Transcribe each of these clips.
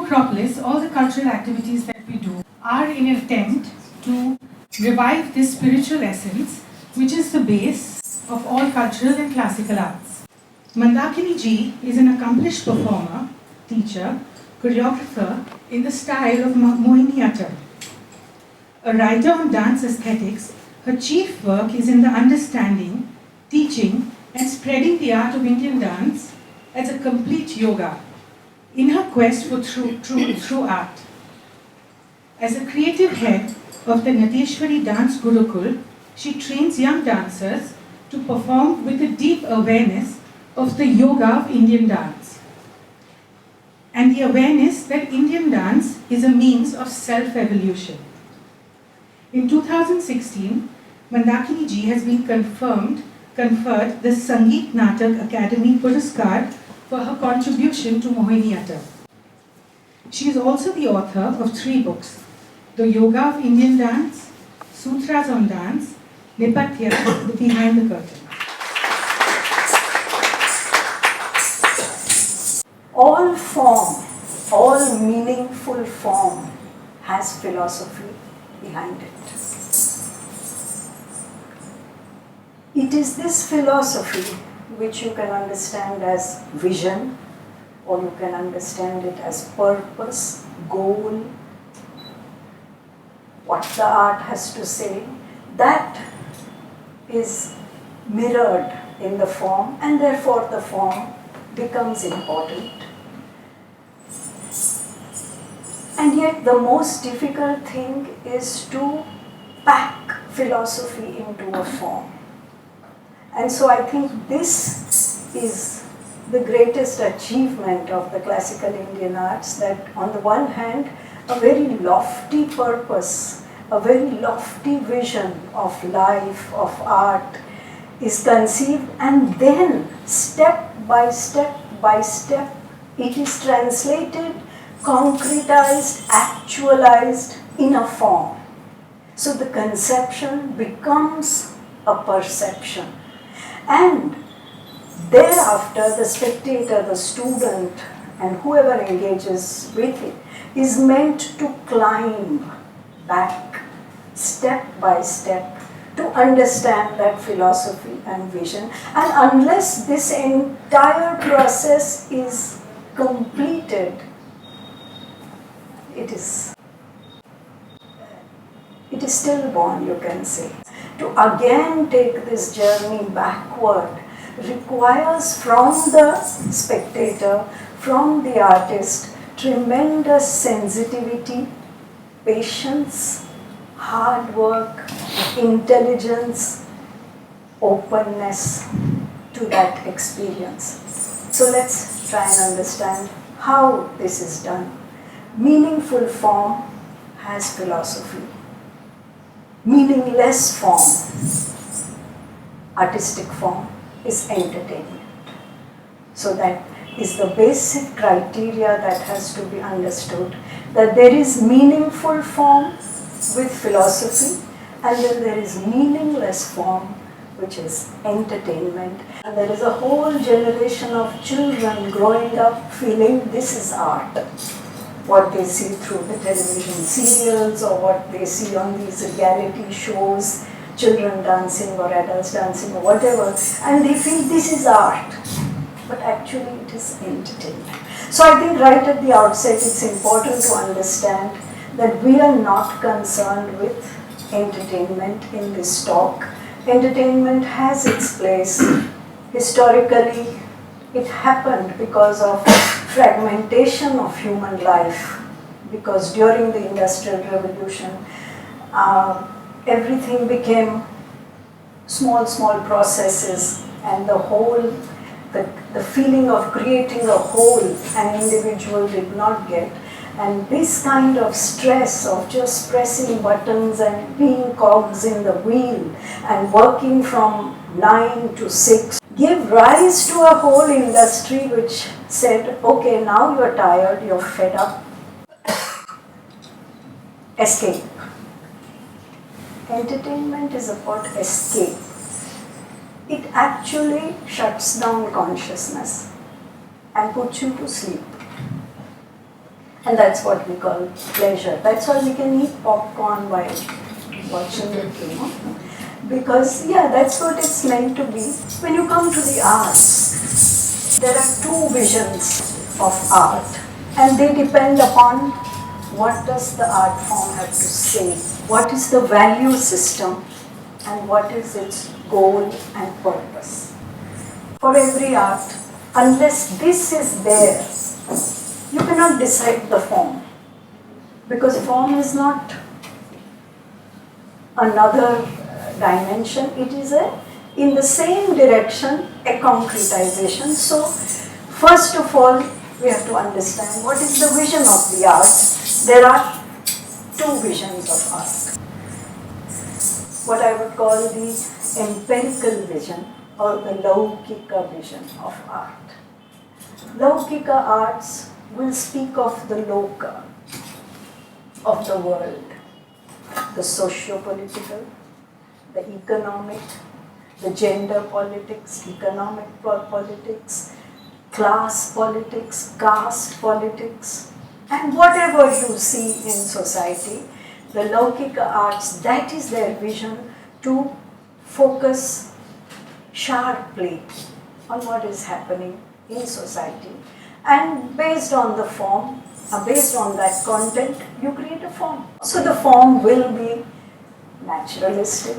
Acropolis, all the cultural activities that we do are in an attempt to revive this spiritual essence, which is the base of all cultural and classical arts. Mandakiniji is an accomplished performer, teacher, choreographer in the style of Mohini Attam. A writer on dance aesthetics, her chief work is in the understanding, teaching, and spreading the art of Indian dance as a complete yoga in her quest for true art. As a creative head of the Nateshwari Dance Gurukul, she trains young dancers to perform with a deep awareness of the yoga of Indian dance and the awareness that Indian dance is a means of self-evolution. In 2016, Mandakiniji has been conferred the Sangeet Natak Academy Puraskar for her contribution to Mohini Attam. She is also the author of 3 books: The Yoga of Indian Dance, Sutras on Dance, Nepatya, The Behind the Curtain. All form, all meaningful form has philosophy behind it. It is this philosophy which you can understand as vision, or you can understand it as purpose, goal, what the art has to say, that is mirrored in the form, and therefore the form becomes important. And yet the most difficult thing is to pack philosophy into a form. And so I think this is the greatest achievement of the classical Indian arts, that on the one hand, a very lofty purpose, a very lofty vision of life, of art is conceived, and then step by step by step, it is translated, concretized, actualized in a form. So the conception becomes a perception. And thereafter, the spectator, the student, and whoever engages with it is meant to climb back step by step to understand that philosophy and vision. And unless this entire process is completed, it is stillborn, you can say. To again take this journey backward requires from the spectator, from the artist, tremendous sensitivity, patience, hard work, intelligence, openness to that experience. So let's try and understand how this is done. Meaningful form has philosophy. Meaningless form, artistic form, is entertainment. So that is the basic criteria that has to be understood, that there is meaningful form with philosophy, and then there is meaningless form, which is entertainment. And there is a whole generation of children growing up feeling this is art. What they see through the television serials or what they see on these reality shows, children dancing or adults dancing or whatever, and they feel this is art. But actually it is entertainment. So I think right at the outset it's important to understand that we are not concerned with entertainment in this talk. Entertainment has its place. Historically, it happened because of fragmentation of human life, because during the Industrial Revolution, everything became small processes, and the feeling of creating a whole an individual did not get. And this kind of stress of just pressing buttons and being cogs in the wheel and working from 9 to 6 give rise to a whole industry which said, okay, now you're tired, you're fed up, escape. Entertainment is about escape. It actually shuts down consciousness and puts you to sleep. And that's what we call pleasure. That's why we can eat popcorn while watching it, Because, that's what it's meant to be. When you come to the arts, there are two visions of art, and they depend upon what does the art form have to say, what is the value system, and what is its goal and purpose. For every art, unless this is there, you cannot decide the form, because form is not another dimension, it is in the same direction, a concretization. So, first of all, we have to understand what is the vision of the art. There are two visions of art. What I would call the empirical vision or the Laukika vision of art. Laukika arts will speak of the loka, of the world, the socio-political, the economic, the gender politics, economic politics, class politics, caste politics, and whatever you see in society, the Laukika arts, that is their vision to focus sharply on what is happening in society, and based on the form, based on that content, you create a form. So the form will be naturalistic,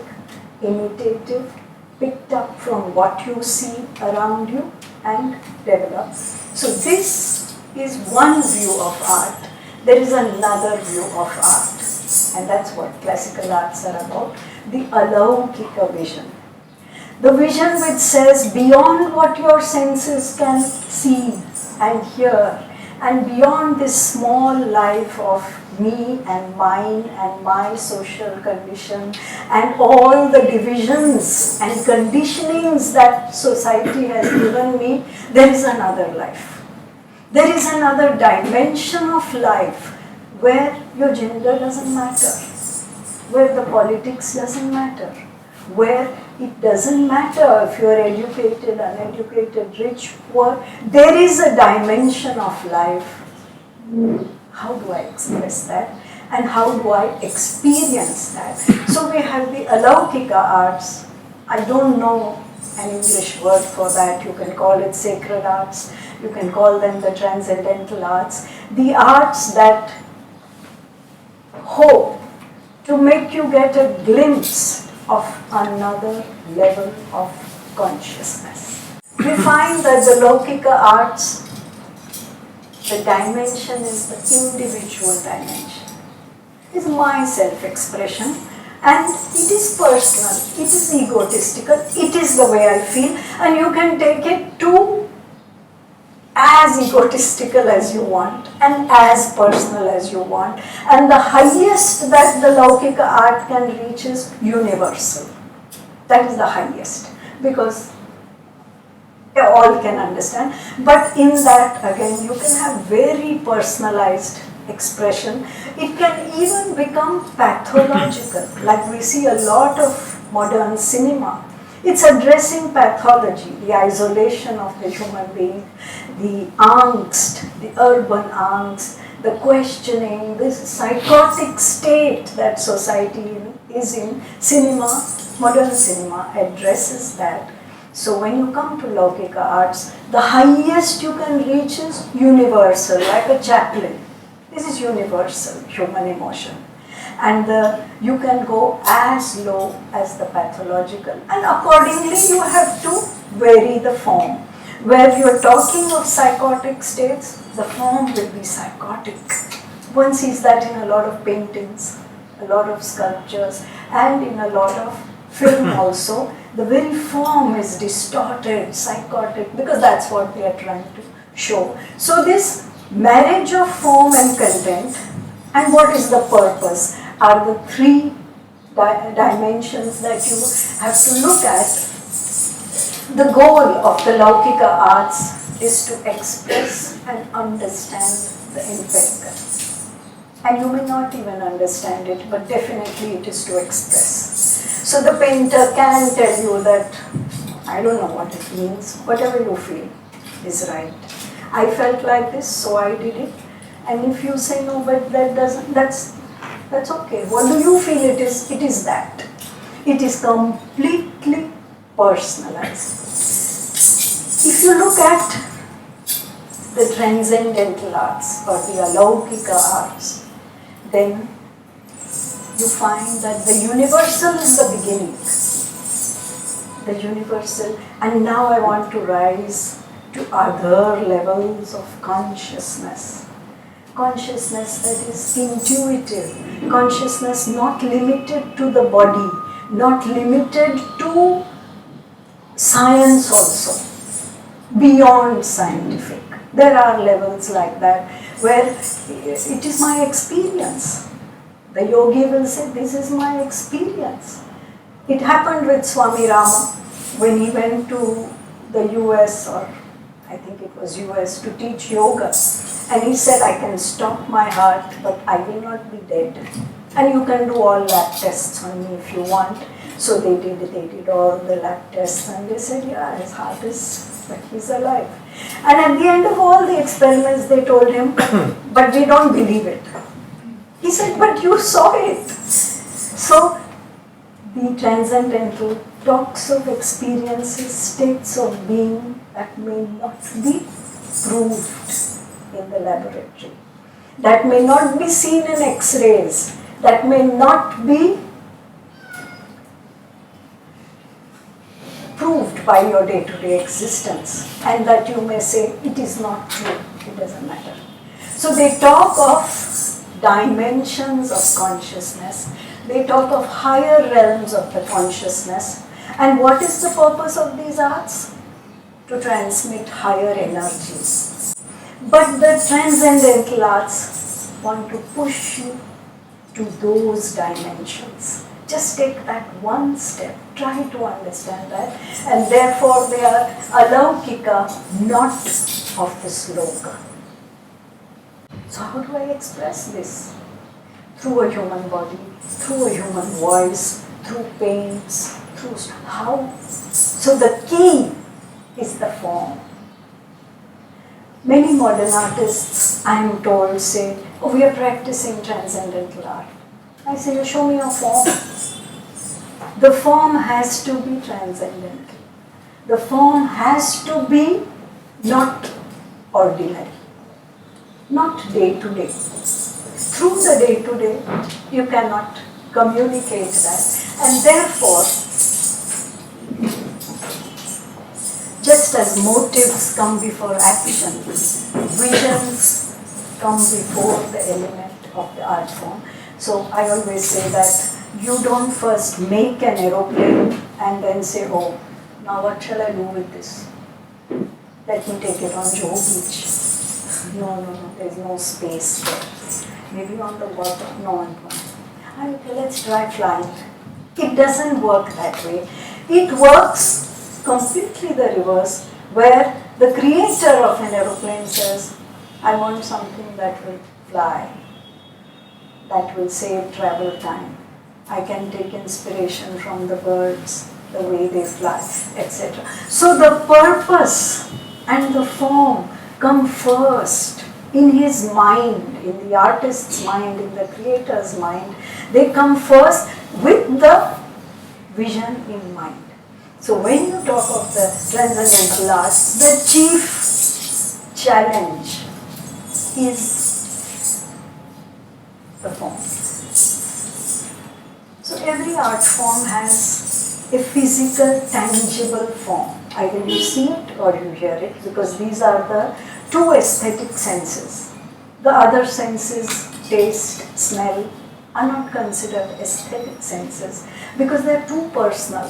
imitative, picked up from what you see around you and developed. So this is one view of art. There is another view of art, and that's what classical arts are about, the Alaukika vision. The vision which says beyond what your senses can see and hear, and beyond this small life of me and mine and my social condition and all the divisions and conditionings that society has given me, there is another life. There is another dimension of life where your gender doesn't matter, where the politics doesn't matter, where it doesn't matter if you are educated, uneducated, rich, poor. There is a dimension of life. How do I express that? And how do I experience that? So we have the Alaukika arts. I don't know an English word for that. You can call it sacred arts. You can call them the transcendental arts. The arts that hope to make you get a glimpse of another level of consciousness. We find that the Laukika arts, the dimension is the individual dimension. It's my self-expression, and it is personal, it is egotistical, it is the way I feel, and you can take it to as egotistical as you want and as personal as you want. And the highest that the Laukika art can reach is universal. That is the highest, because all can understand. But in that, again, you can have very personalized expression. It can even become pathological, like we see a lot of modern cinema. It's addressing pathology, the isolation of the human being, the angst, the urban angst, the questioning, this psychotic state that society is in. Cinema, modern cinema addresses that. So when you come to Laukika arts, the highest you can reach is universal, like a chaplain. This is universal human emotion. And you can go as low as the pathological, and accordingly you have to vary the form. Where you are talking of psychotic states, the form will be psychotic. One sees that in a lot of paintings, a lot of sculptures, and in a lot of film also. The very form is distorted, psychotic, because that's what they are trying to show. So this marriage of form and content, and what is the purpose, are the three dimensions that you have to look at. The goal of the Laukika arts is to express and understand the empirical. And you may not even understand it, but definitely it is to express. So the painter can tell you that, I don't know what it means, whatever you feel is right. I felt like this, so I did it. And if you say no, but that doesn't, that's okay. What do you feel it is? It is that. It is completely personalized. If you look at the transcendental arts or the Alaukika arts, then you find that the universal is the beginning. The universal, and now I want to rise to other levels of consciousness. Consciousness that is intuitive, consciousness not limited to the body, not limited to science also, beyond scientific. There are levels like that where it is my experience. The yogi will say, this is my experience. It happened with Swami Rama when he went to the US, or I think it was US, to teach yoga. And he said, I can stop my heart, but I will not be dead. And you can do all lab tests on me if you want. So they did all the lab tests, and they said, yeah, his heart is, but he's alive. And at the end of all the experiments, they told him, but we don't believe it. He said, but you saw it. So the transcendental talks of experiences, states of being that may not be proved in the laboratory, that may not be seen in X-rays, that may not be proved by your day-to-day existence, and that you may say, it is not true, it doesn't matter. So they talk of dimensions of consciousness, they talk of higher realms of the consciousness, and what is the purpose of these arts? To transmit higher energies. But the transcendental arts want to push you to those dimensions. Just take that one step, try to understand that, and therefore they are Alaukika, not of the sloka. So how do I express this? Through a human body, through a human voice, through paints, through how? So the key is the form. Many modern artists, I am told, say, oh, we are practicing transcendental art. I say, you show me your form. The form has to be transcendental. The form has to be not ordinary, not day-to-day. Through the day-to-day, you cannot communicate that. And therefore, just as motives come before action, visions come before the element of the art form. So I always say that you don't first make an aeroplane and then say, oh, now what shall I do with this? Let me take it on Joe Beach. No, there's no space there. Maybe on the water, no. Okay, let's try flying. It doesn't work that way. It works completely the reverse, where the creator of an aeroplane says, I want something that will fly, that will save travel time. I can take inspiration from the birds, the way they fly, etc. So the purpose and the form come first in his mind, in the artist's mind, in the creator's mind. They come first with the vision in mind. So when you talk of the transcendental arts, the chief challenge is the form. So every art form has a physical, tangible form. Either you see it or you hear it, because these are the two aesthetic senses. The other senses, taste, smell, are not considered aesthetic senses because they are too personal.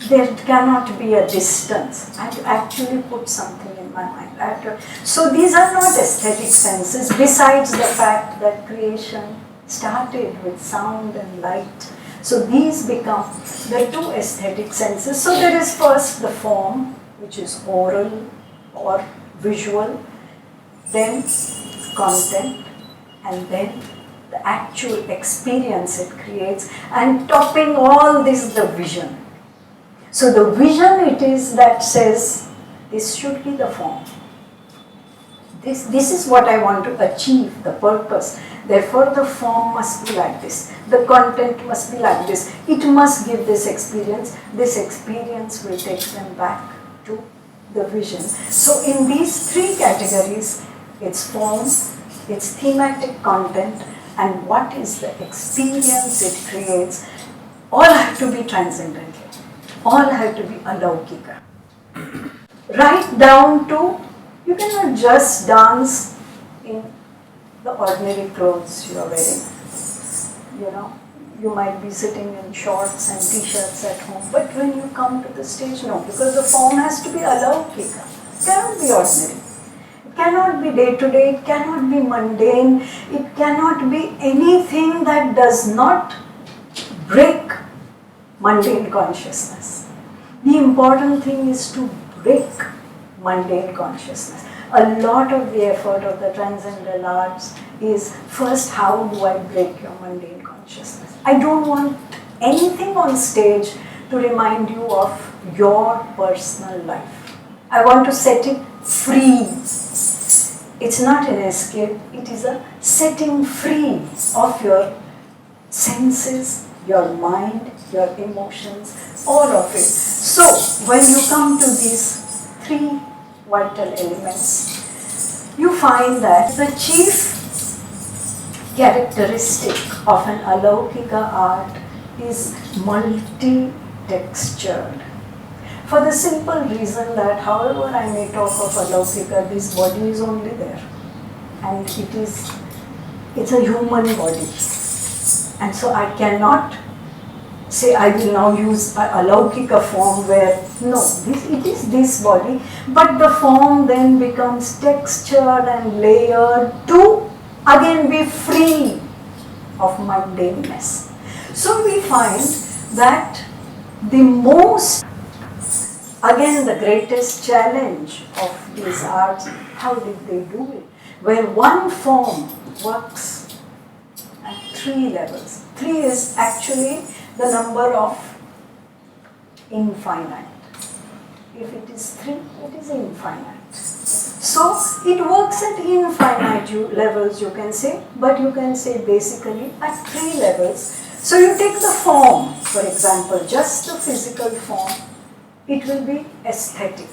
There cannot be a distance. I have to actually put something in my mind. So these are not aesthetic senses, besides the fact that creation started with sound and light. So these become the two aesthetic senses. So there is first the form, which is oral or visual, then content, and then the actual experience it creates, and topping all this, the vision. So the vision it is that says, this should be the form. This is what I want to achieve, the purpose. Therefore, the form must be like this. The content must be like this. It must give this experience. This experience will take them back to the vision. So, in these three categories, its form, its thematic content, and what is the experience it creates, all have to be transcendental. All have to be Alaukika. Right down to, you cannot just dance in the ordinary clothes you are wearing. You know, you might be sitting in shorts and t-shirts at home, but when you come to the stage, no, because the form has to be Alaukika. It cannot be ordinary. It cannot be day-to-day, it cannot be mundane, it cannot be anything that does not break mundane consciousness. The important thing is to break mundane consciousness. A lot of the effort of the transcendental arts is first, how do I break your mundane consciousness? I don't want anything on stage to remind you of your personal life. I want to set it free. It's not an escape, it is a setting free of your senses, your mind, your emotions, all of it. So, when you come to these three vital elements, you find that the chief characteristic of an Alaukika art is multi-textured. For the simple reason that however I may talk of Alaukika, this body is only there. And it's a human body. And so I cannot say I will now use a Laukika form where, no, it is this body, but the form then becomes textured and layered to again be free of mundaneness. So we find that the most, again the greatest challenge of these arts, how did they do it? Where one form works at 3 levels. 3 is actually the number of infinite. If it is 3, it is infinite. So it works at infinite levels, you can say, but you can say basically at 3 levels. So you take the form, for example, just the physical form, it will be aesthetic.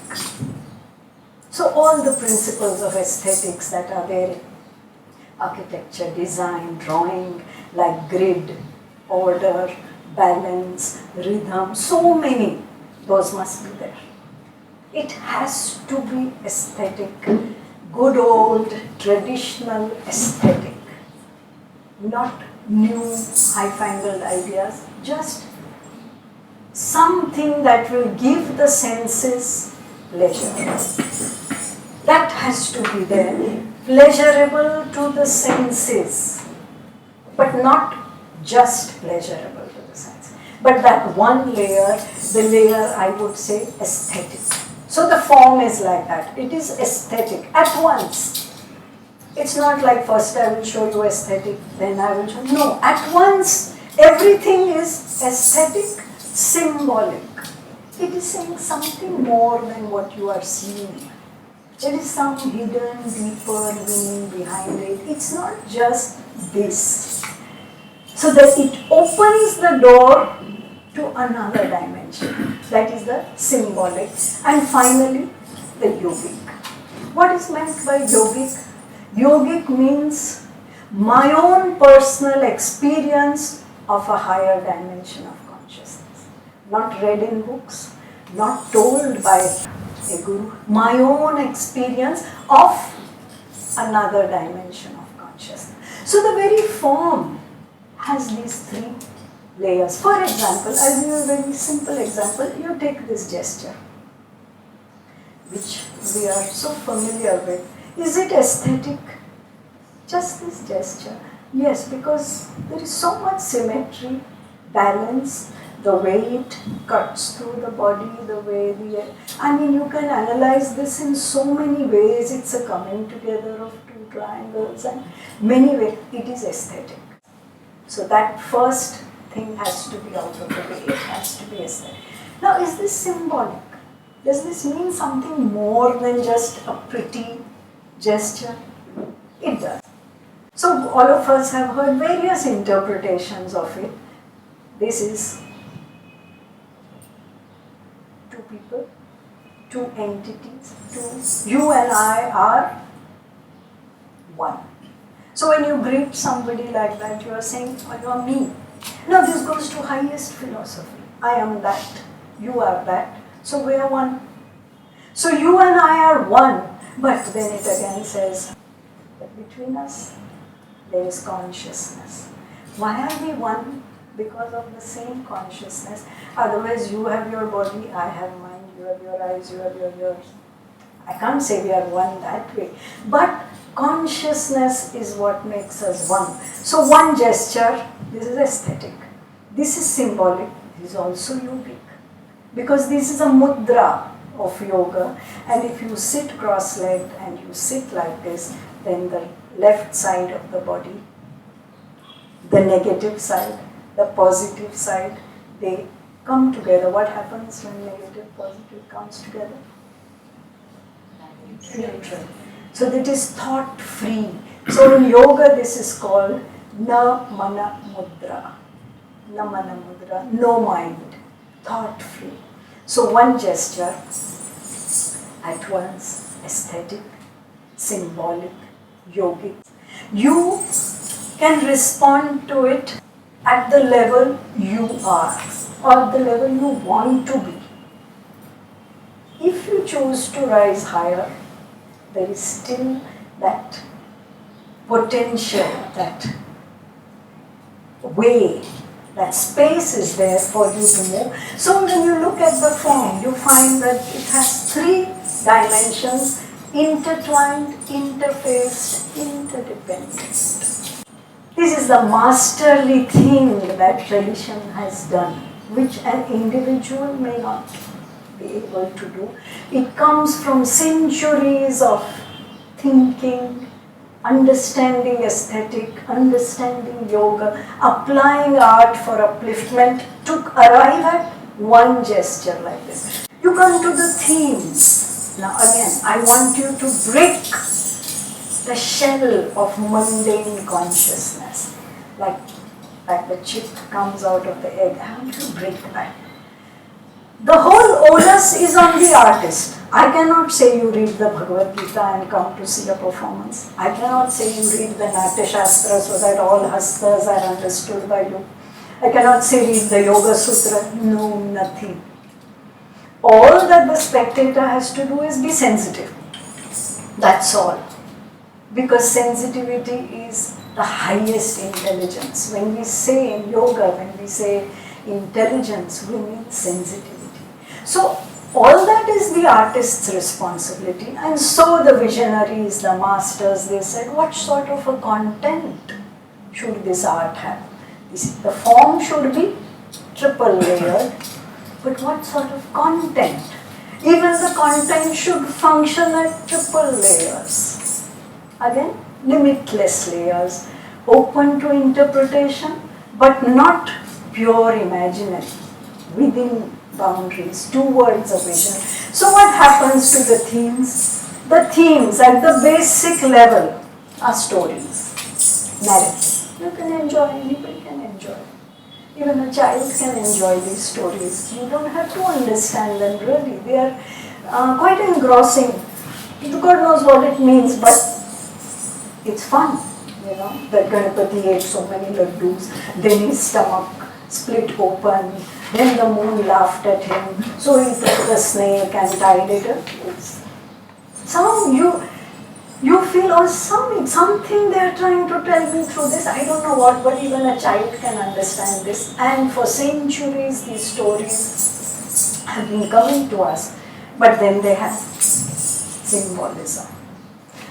So all the principles of aesthetics that are there in architecture, design, drawing, like grid, order, balance, rhythm, so many, those must be there. It has to be aesthetic, good old traditional aesthetic, not new high-fangled ideas, just something that will give the senses pleasure. That has to be there, pleasurable to the senses, but not just pleasurable to the senses. But that one layer, the layer I would say aesthetic. So the form is like that. It is aesthetic at once. It's not like first I will show you aesthetic, then I will show you. No, at once everything is aesthetic, symbolic. It is saying something more than what you are seeing. There is some hidden, deeper meaning behind it. It's not just this. So that it opens the door to another dimension. That is the symbolic. And finally, the yogic. What is meant by yogic? Yogic means my own personal experience of a higher dimension of consciousness. Not read in books, not told by a guru. My own experience of another dimension of consciousness. So the very form has these 3 layers. For example, I'll give you a very simple example. You take this gesture, which we are so familiar with. Is it aesthetic? Just this gesture. Yes, because there is so much symmetry, balance, the way it cuts through the body, the way you can analyze this in so many ways. It's a coming together of 2 triangles and many ways. It is aesthetic. So that first thing has to be out of the way. It has to be aesthetic. Now, is this symbolic? Does this mean something more than just a pretty gesture? It does. So all of us have heard various interpretations of it. This is two people, two entities, you and I are one. So when you greet somebody like that, you are saying, oh, you are me. Now this goes to highest philosophy. I am that, you are that, so we are one. So you and I are one, but then it again says that between us there is consciousness. Why are we one? Because of the same consciousness. Otherwise you have your body, I have mine, you have your eyes, you have yours. I can't say we are one that way. But consciousness is what makes us one. So one gesture, this is aesthetic. This is symbolic, this is also yogic. Because this is a mudra of yoga, and if you sit cross-legged and you sit like this, then the left side of the body, the negative side, the positive side, they come together. What happens when negative, positive comes together? Neutral. So that is thought free. So in yoga this is called na mana mudra. Na mana mudra, no mind, thought free. So one gesture, at once aesthetic, symbolic, yogic. You can respond to it at the level you are or the level you want to be. If you choose to rise higher, there is still that potential, that way, that space is there for you to move. So when you look at the form, you find that it has three dimensions: intertwined, interfaced, interdependent. This is the masterly thing that tradition has done, which an individual may not be able to do. It comes from centuries of thinking, understanding aesthetic, understanding yoga, applying art for upliftment to arrive at one gesture like this. You come to the themes. Now again, I want you to break the shell of mundane consciousness. Like the chip comes out of the egg. I want you to break that. The whole onus is on the artist. I cannot say you read the Bhagavad Gita and come to see a performance. I cannot say you read the Natya Shastra so that all hastas are understood by you. I cannot say read the Yoga Sutra. No, nothing. All that the spectator has to do is be sensitive. That's all. Because sensitivity is the highest intelligence. When we say in yoga, when we say intelligence, we mean sensitivity. So all that is the artist's responsibility, and so the visionaries, the masters, they said, what sort of a content should this art have? The form should be triple layered, but what sort of content? Even the content should function at triple layers. Again, limitless layers, open to interpretation, but not pure imaginary, within boundaries, towards a vision. So what happens to the themes? The themes at the basic level are stories, narrative. You can enjoy, anybody can enjoy. Even a child can enjoy these stories. You don't have to understand them really. They are quite engrossing. God knows what it means, but it's fun. You know, that Ganapati ate so many laddus, then his stomach split open, then the moon laughed at him, so he took the snake and tied it up. You feel, or something they are trying to tell me through this, I don't know what, but even a child can understand this. And for centuries these stories have been coming to us, but then they have symbolism.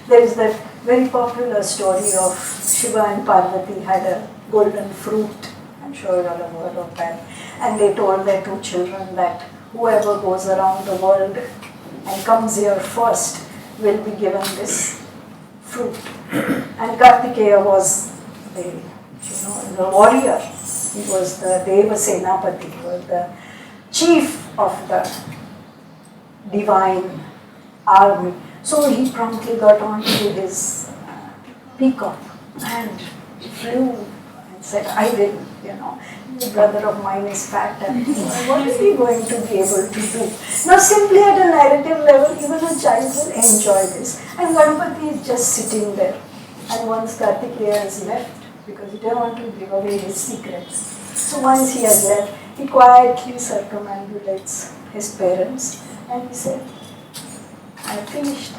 There is that very popular story of Shiva and Parvati had a golden fruit. I'm sure you all have heard of that. And they told their two children that whoever goes around the world and comes here first will be given this fruit. And Kartikeya was the warrior. He was the Deva Senapati, he was the chief of the divine army. So he promptly got onto his peacock and flew and said, I will, the brother of mine is fat and what is he going to be able to do? Now simply at a narrative level, even a child will enjoy this. And Ganpati is just sitting there. And once Kartikeya has left, because he didn't want to give away his secrets. So once he has left, he quietly circumambulates his parents and he said, I finished.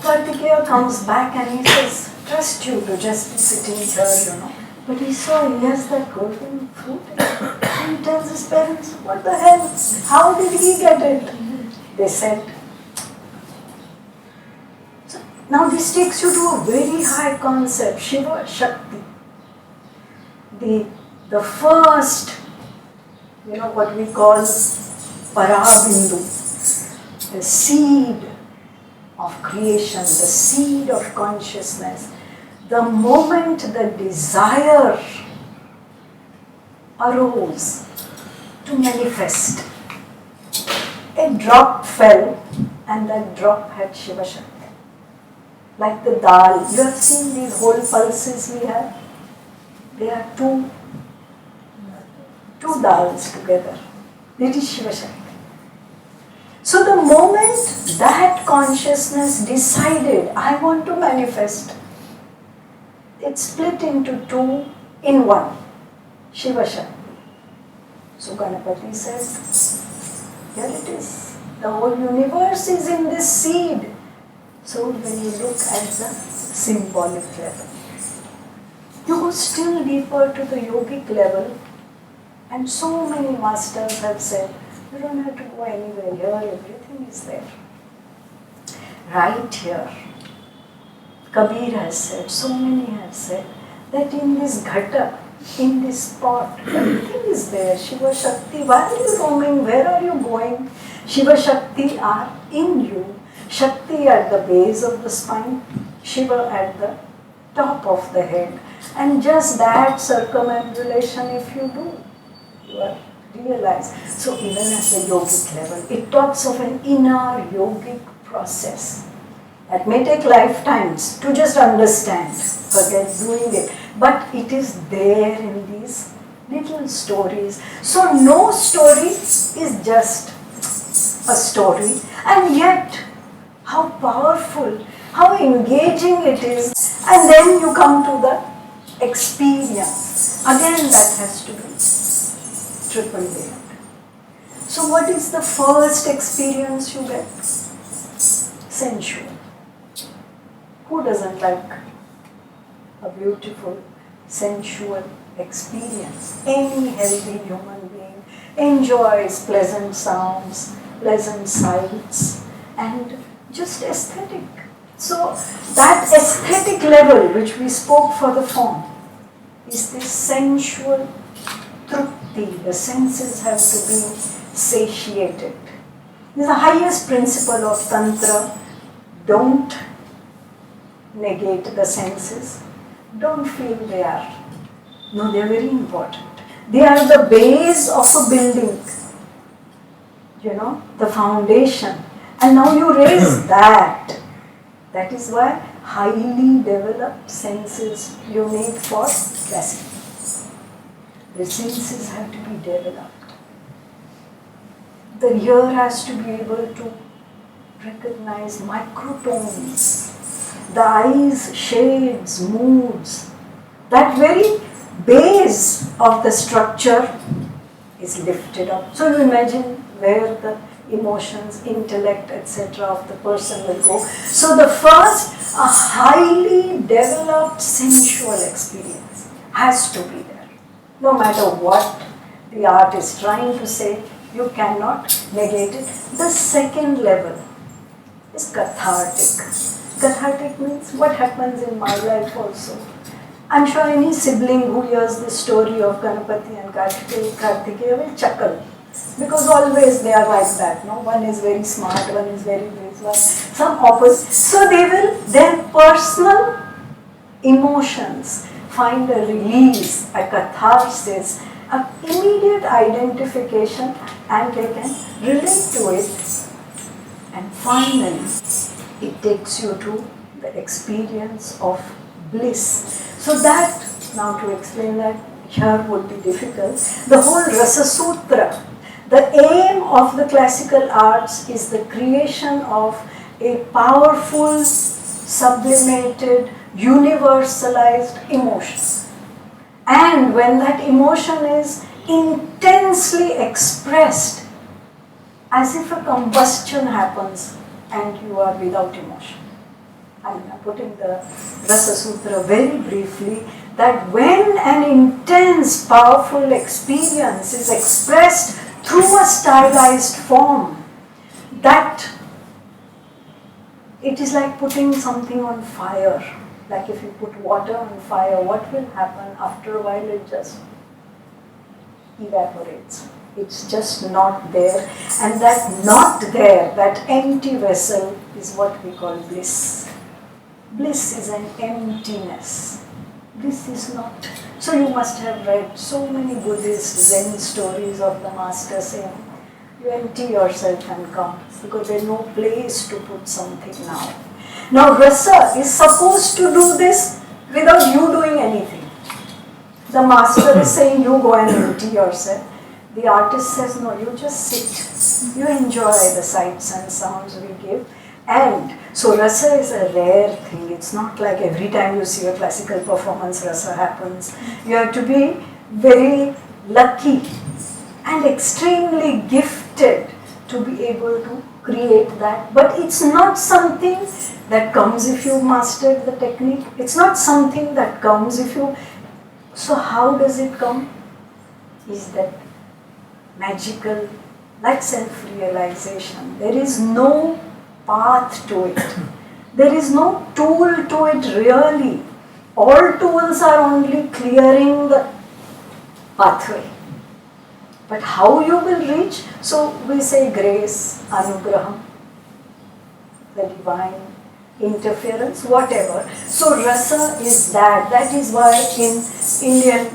Kartikeya comes back and he says, trust you to just be sitting here, But he saw he has that golden fruit and he tells his parents, what the hell? How did he get it? They said. So now this takes you to a very high concept, Shiva Shakti. The first, what we call Parabindu, the seed of creation, the seed of consciousness. The moment the desire arose to manifest, a drop fell and that drop had Shiva Shakti. Like the dal, you have seen these whole pulses we have? They are two dals together. That is Shiva Shakti. So the moment that consciousness decided, I want to manifest, it split into two in one, Shiva Shakti. So Ganapati says, here it is. The whole universe is in this seed. So when you look at the symbolic level, you go still deeper to the yogic level, and so many masters have said, you don't have to go anywhere, here everything is there. Right here. Kabir has said, so many have said, that in this ghata, in this spot, everything is there. Shiva Shakti, why are you roaming? Where are you going? Shiva Shakti are in you. Shakti at the base of the spine, Shiva at the top of the head. And just that circumambulation, if you do, you are realize. So even at the yogic level, it talks of an inner yogic process that may take lifetimes to just understand, forget doing it. But it is there in these little stories. So no story is just a story, and yet how powerful, how engaging it is. And then you come to the experience. Again, that has to be triple layered. So what is the first experience you get? Sensual. Who doesn't like a beautiful, sensual experience? Any healthy human being enjoys pleasant sounds, pleasant sights, and just aesthetic. So that aesthetic level which we spoke for the form is this sensual trupti. The senses have to be satiated. This is the highest principle of Tantra. Don't negate the senses. Don't feel they are. No, they are very important. They are the base of a building. The foundation. And now you raise that. That is why highly developed senses you need for classical. The senses have to be developed. The ear has to be able to recognize microtones. The eyes, shades, moods. That very base of the structure is lifted up. So you imagine where the emotions, intellect, etc. of the person will go. So the first, a highly developed sensual experience has to be there. No matter what the art is trying to say, you cannot negate it. The second level is cathartic. Cathartic means what happens in my life also. I'm sure any sibling who hears the story of Ganapati and Kartikeya will chuckle. Because always they are like that, no? One is very smart, one is very this, some opposite. So they will, their personal emotions find a release, a catharsis, an immediate identification, and they can relate to it. And finally, it takes you to the experience of bliss. So that, now to explain that here would be difficult. The whole Rasa Sutra, the aim of the classical arts is the creation of a powerful, sublimated, universalized emotion. And when that emotion is intensely expressed, as if a combustion happens and you are without emotion. I'm putting the Rasa Sutra very briefly, that when an intense, powerful experience is expressed through a stylized form, that it is like putting something on fire. Like if you put water on fire, what will happen? After a while it just evaporates. It's just not there. And that not there, that empty vessel is what we call bliss. Bliss is an emptiness. Bliss is not. So you must have read so many Buddhist Zen stories of the master saying, you empty yourself and come, because there's no place to put something now. Now Rasa is supposed to do this without you doing anything. The master is saying, you go and empty yourself. The artist says, no, you just sit. You enjoy the sights and sounds we give. And so Rasa is a rare thing. It's not like every time you see a classical performance, Rasa happens. You have to be very lucky and extremely gifted to be able to create that. But it's not something that comes if you mastered the technique. It's not something that comes if you... So how does it come? Is that magical, like self-realization. There is no path to it. There is no tool to it really. All tools are only clearing the pathway. But how you will reach? So we say grace, anugraham, the divine interference, whatever. So rasa is that. That is why in Indian,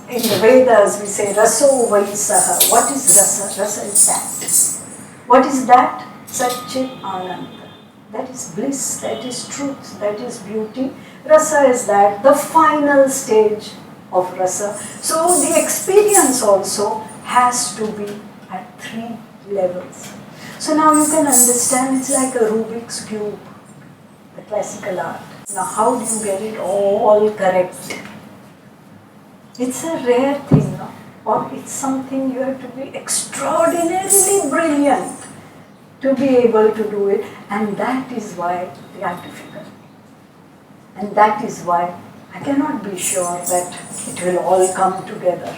in the Vedas we say raso vaisaha. What is rasa? Rasa is that. What is that? Satchit Ananda. That is bliss, that is truth, that is beauty. Rasa is that, the final stage of rasa. So the experience also has to be at 3 levels. So now you can understand it's like a Rubik's Cube, the classical art. Now how do you get it all correct? It's a rare thing, no? Or it's something you have to be extraordinarily brilliant to be able to do it, and that is why they are difficult. And that is why I cannot be sure that it will all come together.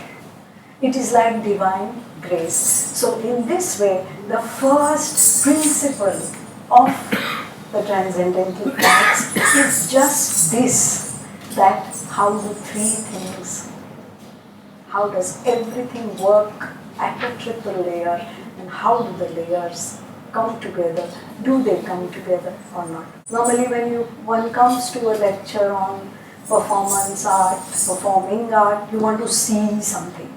It is like divine grace. So in this way, the first principle of the Transcendental arts is just this, that how do 3 things, how does everything work at a triple layer, and how do the layers come together? Do they come together or not? Normally when one comes to a lecture on performance art, performing art, you want to see something.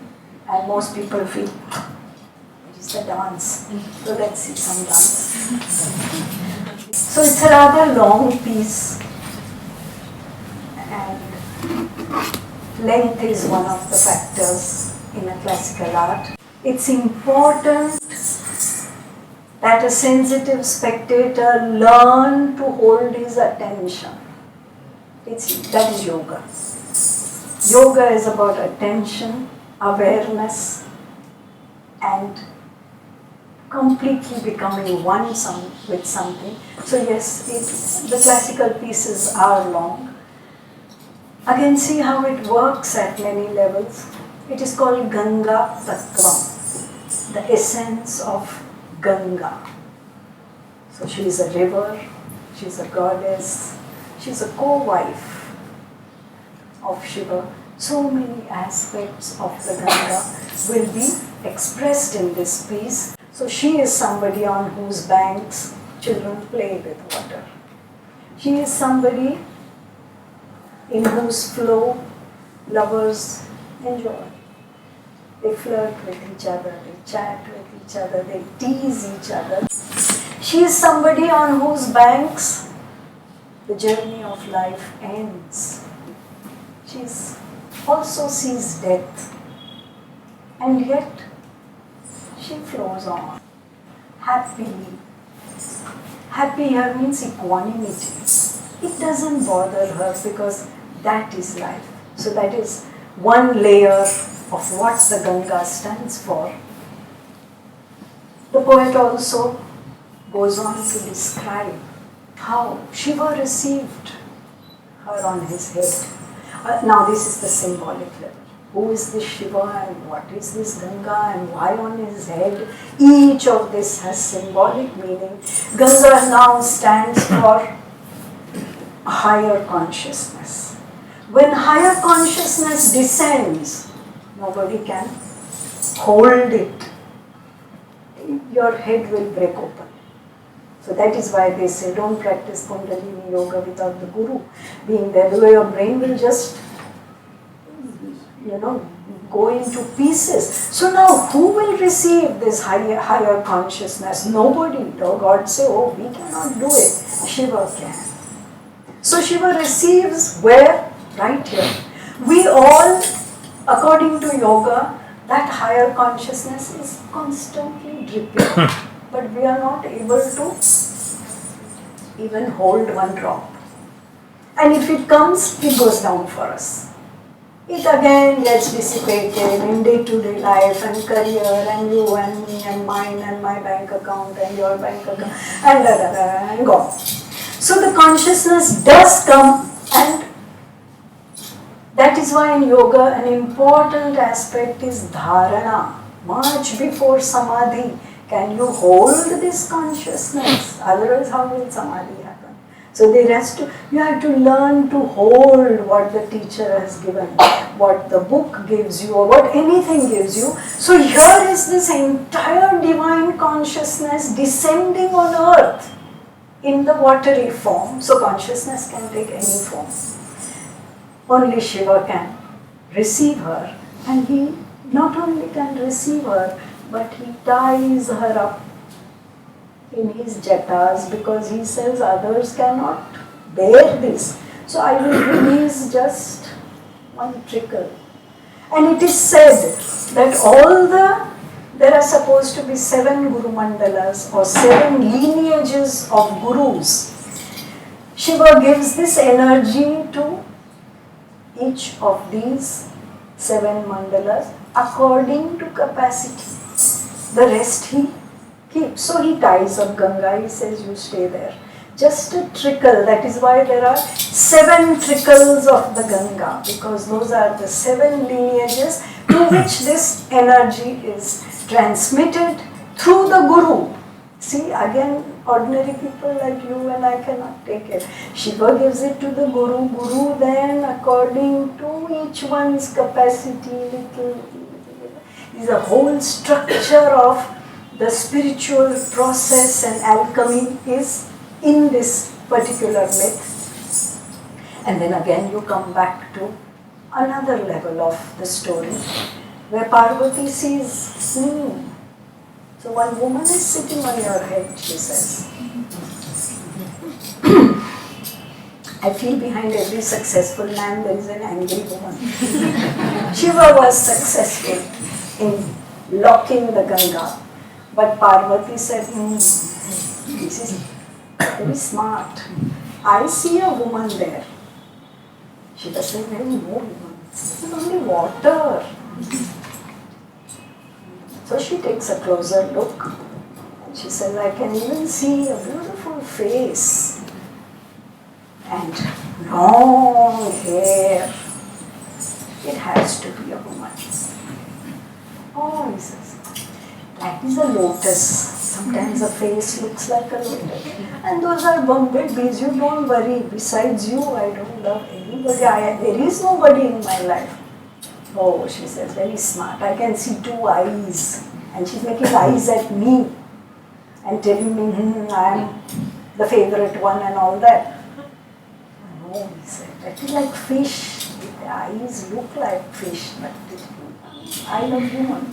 And most people feel, it is the dance. So let's see some dance. So it's a rather long piece. And length is one of the factors in a classical art. It's important that a sensitive spectator learn to hold his attention. That is yoga. Yoga is about attention, awareness, and completely becoming one with something. So yes, the classical pieces are long. Again, see how it works at many levels. It is called Ganga Tattvam, the essence of Ganga. So she is a river, she is a goddess, she is a co-wife of Shiva. So many aspects of the Ganga will be expressed in this piece. So she is somebody on whose banks children play with water. She is somebody in whose flow lovers enjoy. They flirt with each other, they chat with each other, they tease each other. She is somebody on whose banks the journey of life ends. She also sees death, and yet she flows on happily. Happy here means equanimity. It doesn't bother her because that is life. So that is one layer of what the Ganga stands for. The poet also goes on to describe how Shiva received her on his head. Now this is the symbolic level. Who is this Shiva and what is this Ganga and why on his head? Each of this has symbolic meaning. Ganga now stands for a higher consciousness. When higher consciousness descends, nobody can hold it. Your head will break open. So that is why they say don't practice Kundalini Yoga without the Guru being there. The way your brain will just, go into pieces. So now who will receive this higher consciousness? Nobody. God say, oh, we cannot do it. Shiva can. So Shiva receives where? Right here. We all, according to yoga, that higher consciousness is constantly dripping. But we are not able to even hold one drop. And if it comes, it goes down for us. It again gets dissipated in day-to-day life and career and you and me and mine and my bank account and your bank account and gone. So the consciousness does come, and that is why in yoga an important aspect is dharana. Much before samadhi, can you hold this consciousness? Otherwise, how will samadhi happen? So you have to learn to hold what the teacher has given, what the book gives you, or what anything gives you. So here is this entire divine consciousness descending on earth in the watery form. So consciousness can take any form. Only Shiva can receive her, and he not only can receive her, but he ties her up in his jatas because he says others cannot bear this. So I will release just one trickle. And it is said that there are supposed to be 7 Guru Mandalas or 7 lineages of Gurus. Shiva gives this energy to each of these 7 mandalas according to capacity. The rest he keeps. So he ties up Ganga, he says you stay there. Just a trickle, that is why there are 7 trickles of the Ganga, because those are the 7 lineages to which this energy is transmitted through the Guru. See, again, ordinary people like you and I cannot take it. Shiva gives it to the Guru. Guru then, according to each one's capacity, is a whole structure of the spiritual process and alchemy is in this particular myth. And then again you come back to another level of the story where Parvati sees, so one woman is sitting on your head, she says. I feel behind every successful man there is an angry woman. Shiva was successful in locking the Ganga, but Parvati said, this is very smart. I see a woman there. Shiva said, there is no woman. This is only water. So she takes a closer look. She says, I can even see a beautiful face and long hair. It has to be a woman. Oh, he says, that is a lotus. Sometimes a face looks like a lotus. And those are bumblebees. You don't worry. Besides you, I don't love anybody. There is nobody in my life. Oh, she says, very smart. I can see 2 eyes. And she's making eyes at me and telling me, I am the favorite one and all that. No, he said, that is like fish. The eyes look like fish, but I love human.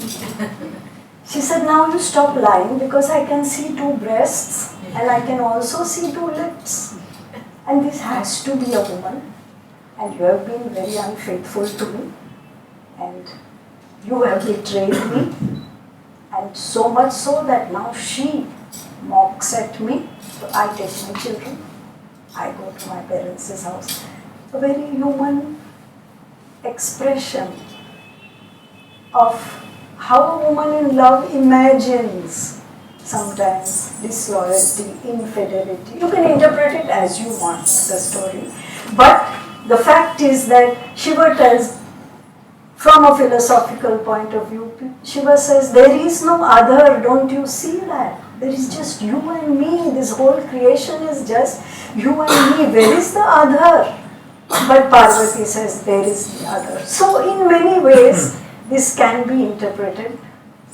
She said, now you stop lying because I can see 2 breasts And I can also see two lips. And this has to be a woman. And you have been very unfaithful to me. And you have betrayed me. And so much so that now she mocks at me. So I take my children. I go to my parents' house. A very human expression of how a woman in love imagines sometimes disloyalty, infidelity. You can interpret it as you want, the story. But the fact is that Shiva tells, from a philosophical point of view, Shiva says, there is no other, don't you see that? There is just you and me. This whole creation is just you and me. Where is the other? But Parvati says, there is the other. So in many ways, this can be interpreted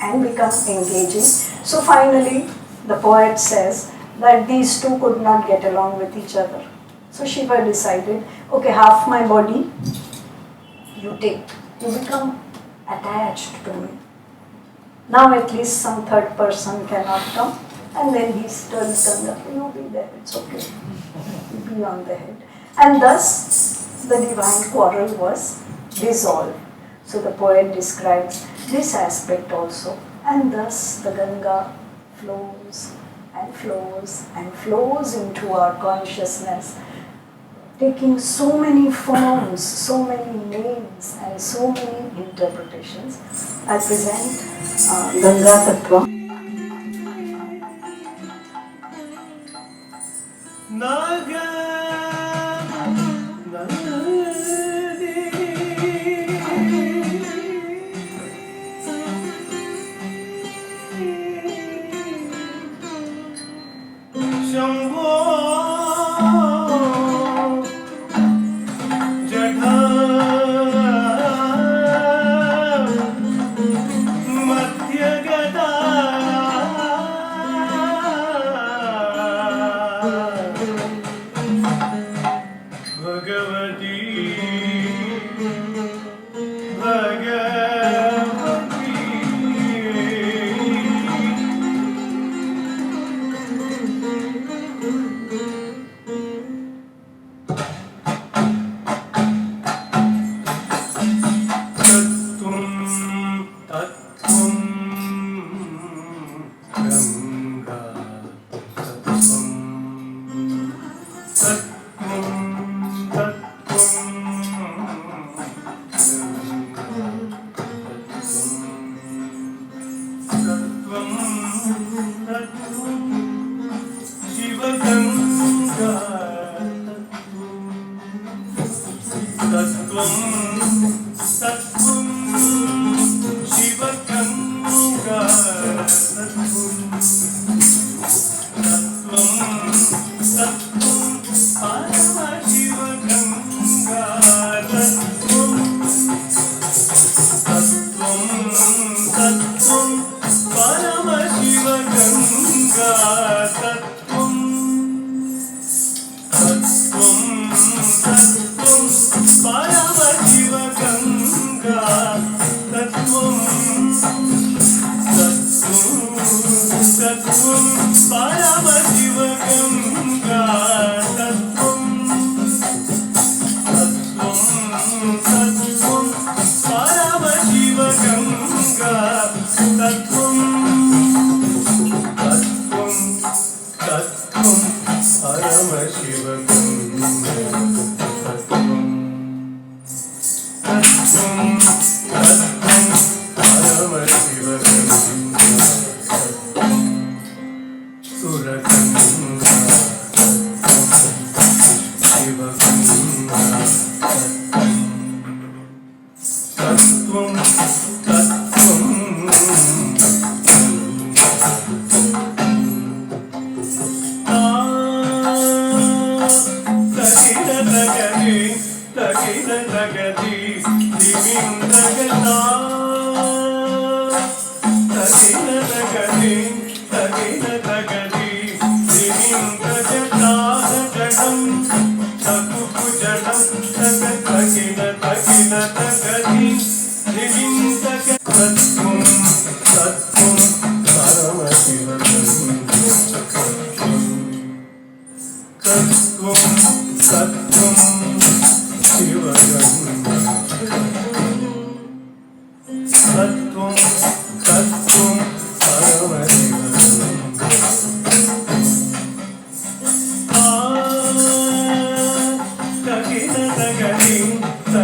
and become engaging. So finally, the poet says that these two could not get along with each other. So Shiva decided, okay, half my body you take. You become attached to me. Now at least some third person cannot come. And then he tells Ganga, you be there, it's okay. You be on the head. And thus the divine quarrel was dissolved. So the poet describes this aspect also. And thus the Ganga flows and flows and flows into our consciousness, taking so many forms, so many names and so many interpretations. I present Ganga Tattva.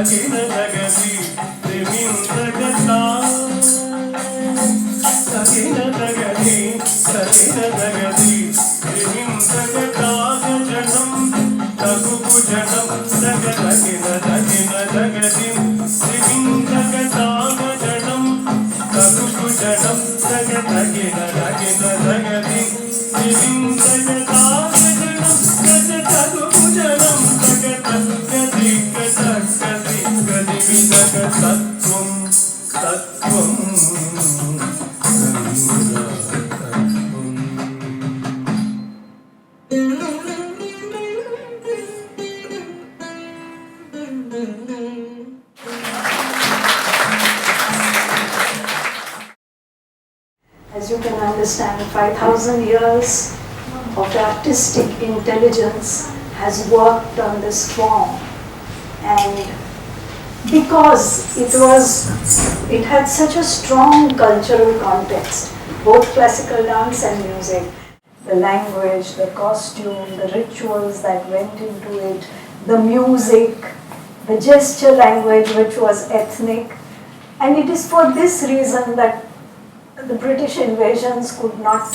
As you can understand, 5,000 years of artistic intelligence has worked on this form, and because it had such a strong cultural context, both classical dance and music, the language, the costume, the rituals that went into it, the music, the gesture language which was ethnic, and it is for this reason that the British invasions could not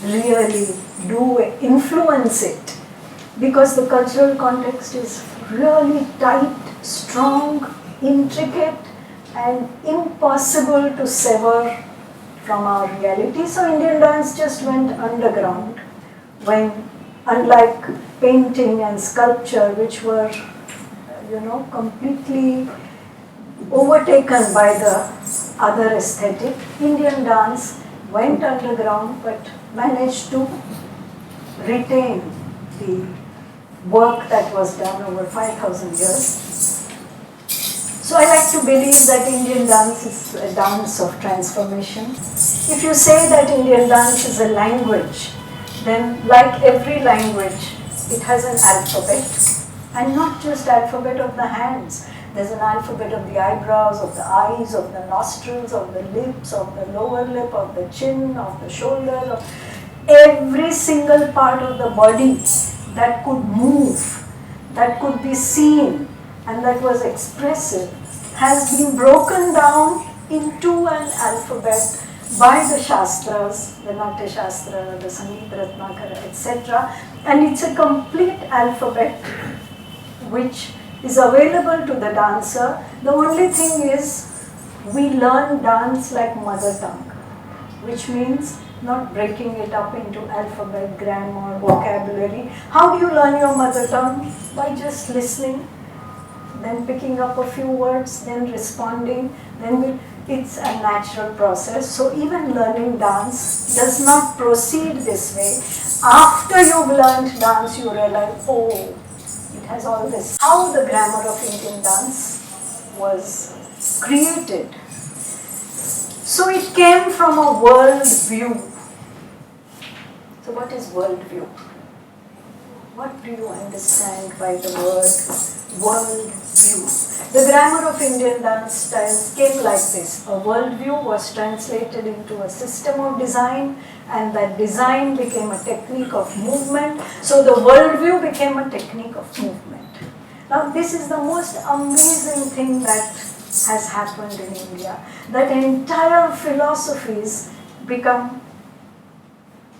really influence it, because the cultural context is really tight, strong, intricate, and impossible to sever from our reality. So Indian dance just went underground when, unlike painting and sculpture, which were, completely overtaken by the other aesthetic, Indian dance went underground but managed to retain the work that was done over 5,000 years. So I like to believe that Indian dance is a dance of transformation. If you say that Indian dance is a language, then like every language, it has an alphabet, and not just alphabet of the hands. There's an alphabet of the eyebrows, of the eyes, of the nostrils, of the lips, of the lower lip, of the chin, of the shoulders, of every single part of the body that could move, that could be seen, and that was expressive, has been broken down into an alphabet by the Shastras, the Natya Shastra, the Sangeet Ratnakara, etc. And it's a complete alphabet which is available to the dancer. The only thing is, we learn dance like mother tongue, which means not breaking it up into alphabet, grammar, vocabulary. How do you learn your mother tongue? By just listening, then picking up a few words, then responding, it's a natural process. So even learning dance does not proceed this way. After you've learned dance, you realize, oh, it has all this. How the grammar of Indian dance was created. So it came from a world view. So what is world view? What do you understand by the word world view? The grammar of Indian dance styles came like this. A world view was translated into a system of design, and that design became a technique of movement. So the world view became a technique of movement. Now this is the most amazing thing that has happened in India. That entire philosophies become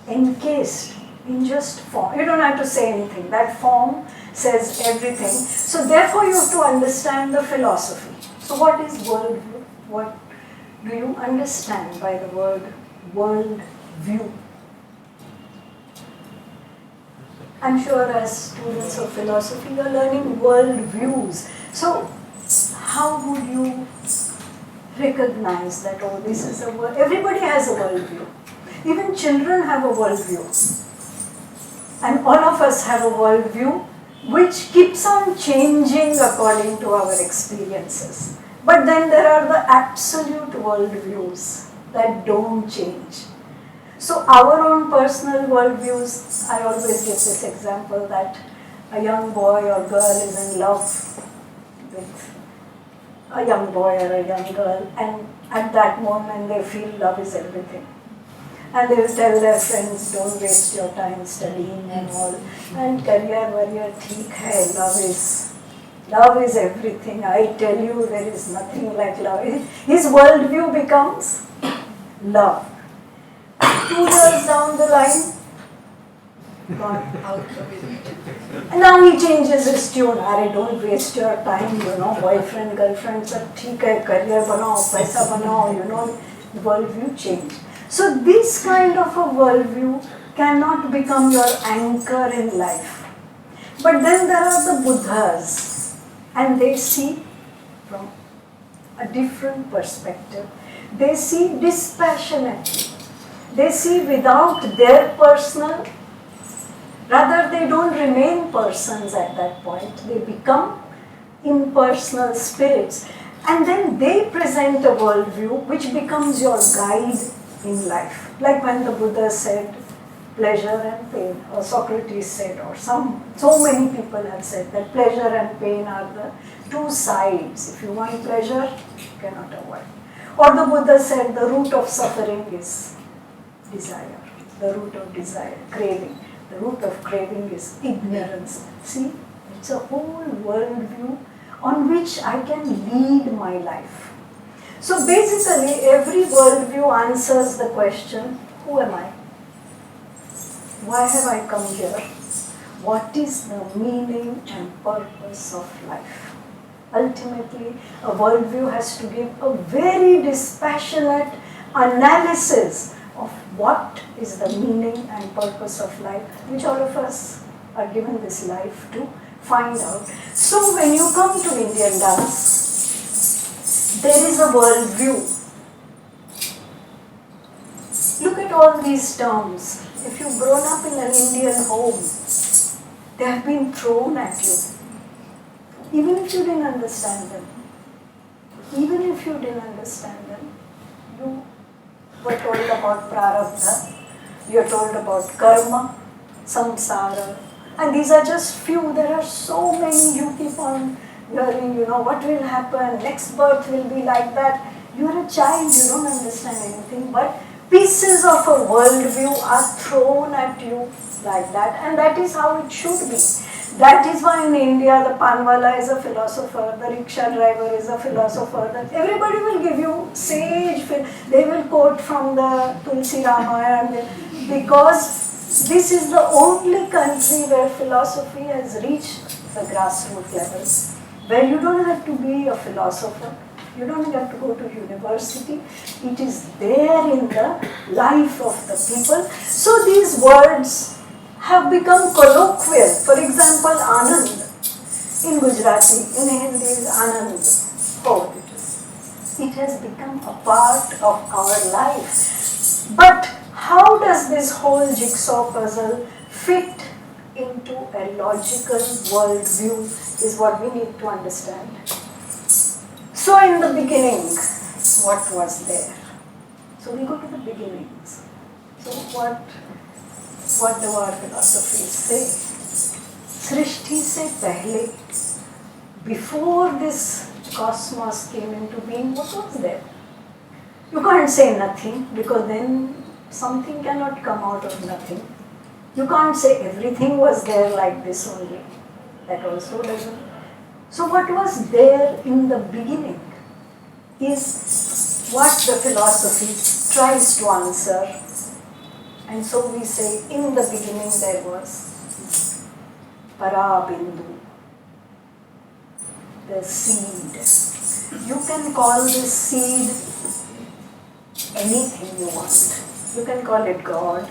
encased in just form. You don't have to say anything. That form says everything. So therefore you have to understand the philosophy. So what is worldview? What do you understand by the word worldview? I'm sure as students of philosophy, you're learning worldviews. So how would you recognize that, oh, this is a world? Everybody has a worldview. Even children have a worldview. And all of us have a worldview which keeps on changing according to our experiences. But then there are the absolute worldviews that don't change. So our own personal worldviews, I always give this example that a young boy or girl is in love with a young boy or a young girl, and at that moment they feel love is everything. And they will tell their friends, don't waste your time studying and all. And career warrior, theek hai, Love is everything. I tell you, there is nothing like love. His worldview becomes love. 2 years down the line, gone out of it. And now he changes his tune. Arey, don't waste your time, boyfriend, girlfriend, sab theek hai, career banao, paisa banao, worldview change. So this kind of a worldview cannot become your anchor in life. But then there are the Buddhas, and they see from a different perspective. They see dispassionately. They see without their personal. Rather, they don't remain persons at that point. They become impersonal spirits. And then they present a worldview which becomes your guide in life. Like when the Buddha said pleasure and pain, or Socrates said, or so many people have said that pleasure and pain are the two sides. If you want pleasure, you cannot avoid. Or the Buddha said the root of suffering is desire. The root of desire, craving. The root of craving is ignorance. See, it's a whole worldview on which I can lead my life. So basically, every worldview answers the question, who am I? Why have I come here? What is the meaning and purpose of life? Ultimately, a worldview has to give a very dispassionate analysis of what is the meaning and purpose of life, which all of us are given this life to find out. So when you come to Indian dance, there is a worldview. Look at all these terms. If you've grown up in an Indian home, they have been thrown at you. Even if you didn't understand them. Even if you didn't understand them, you were told about prarabdha, you're told about karma, samsara, and these are just few. There are so many. You keep on hearing, what will happen, next birth will be like that. You're a child, you don't understand anything, but pieces of a worldview are thrown at you like that, and that is how it should be. That is why in India the panwala is a philosopher, the rickshaw driver is a philosopher. That everybody will give you sage, they will quote from the Tulsi Ramayana, because this is the only country where philosophy has reached the grassroots level, where you don't have to be a philosopher, you don't have to go to university, it is there in the life of the people. So these words have become colloquial. For example, Anand in Gujarati, in Hindi is Anand. Oh, it has become a part of our life. But how does this whole jigsaw puzzle fit into a logical worldview is what we need to understand. So in the beginning, what was there? So we go to the beginnings. So what do our philosophies say? Srishti se pehle, before this cosmos came into being, what was there? You can't say nothing, because then something cannot come out of nothing. You can't say everything was there like this only. That also doesn't. So what was there in the beginning is what the philosophy tries to answer. And so we say, in the beginning there was Parabindu, the seed. You can call this seed anything you want. You can call it God.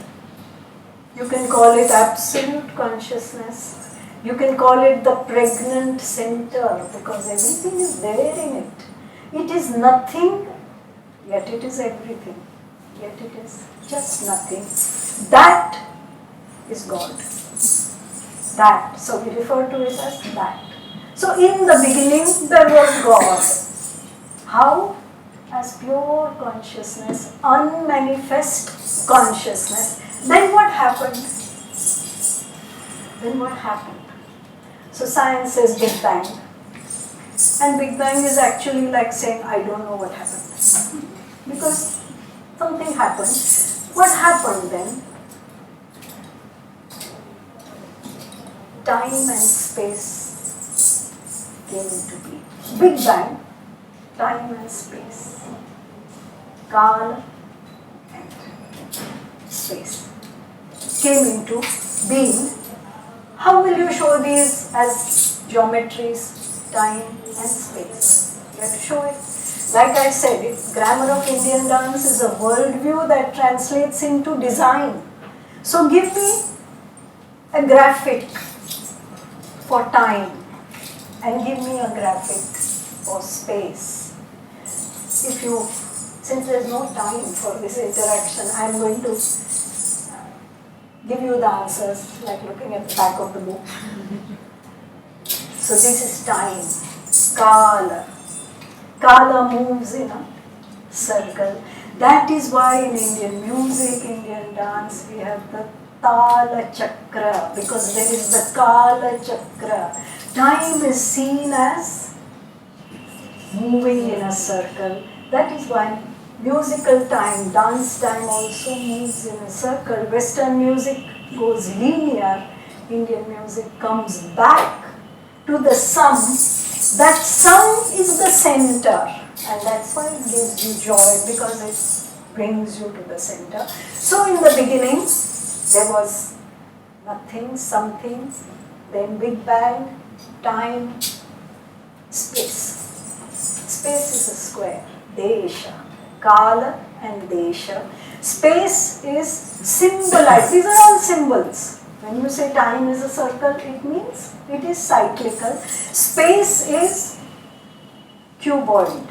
You can call it absolute consciousness. You can call it the pregnant center, because everything is there in it. It is nothing, yet it is everything. Yet it is just nothing. That is God. That. So we refer to it as that. So in the beginning there was God. How? As pure consciousness, unmanifest consciousness. Then what happened? Then what happened? So science says Big Bang. And Big Bang is actually like saying, I don't know what happened. Because something happened. What happened then? Time and space came into being. Big Bang, time and space. Kala and space came into being. How will you show these as geometries, time and space? You have to show it. Like I said, grammar of Indian dance is a worldview that translates into design. So give me a graphic for time and give me a graphic for space. Since there's no time for this interaction, I'm going to give you the answers like looking at the back of the book. So this is time, Kala. Kala moves in a circle. That is why in Indian music, Indian dance, we have the Tala Chakra, because there is the Kala Chakra. Time is seen as moving in a circle. That is why musical time, dance time also moves in a circle. Western music goes linear. Indian music comes back to the sum. That sum is the center, and that's why it gives you joy, because it brings you to the center. So in the beginning, there was nothing, something, then Big Bang, time, space. Space is a square, Desha, Kala and Desha. Space is symbolized. These are all symbols. When you say time is a circle, it means it is cyclical. Space is cuboid,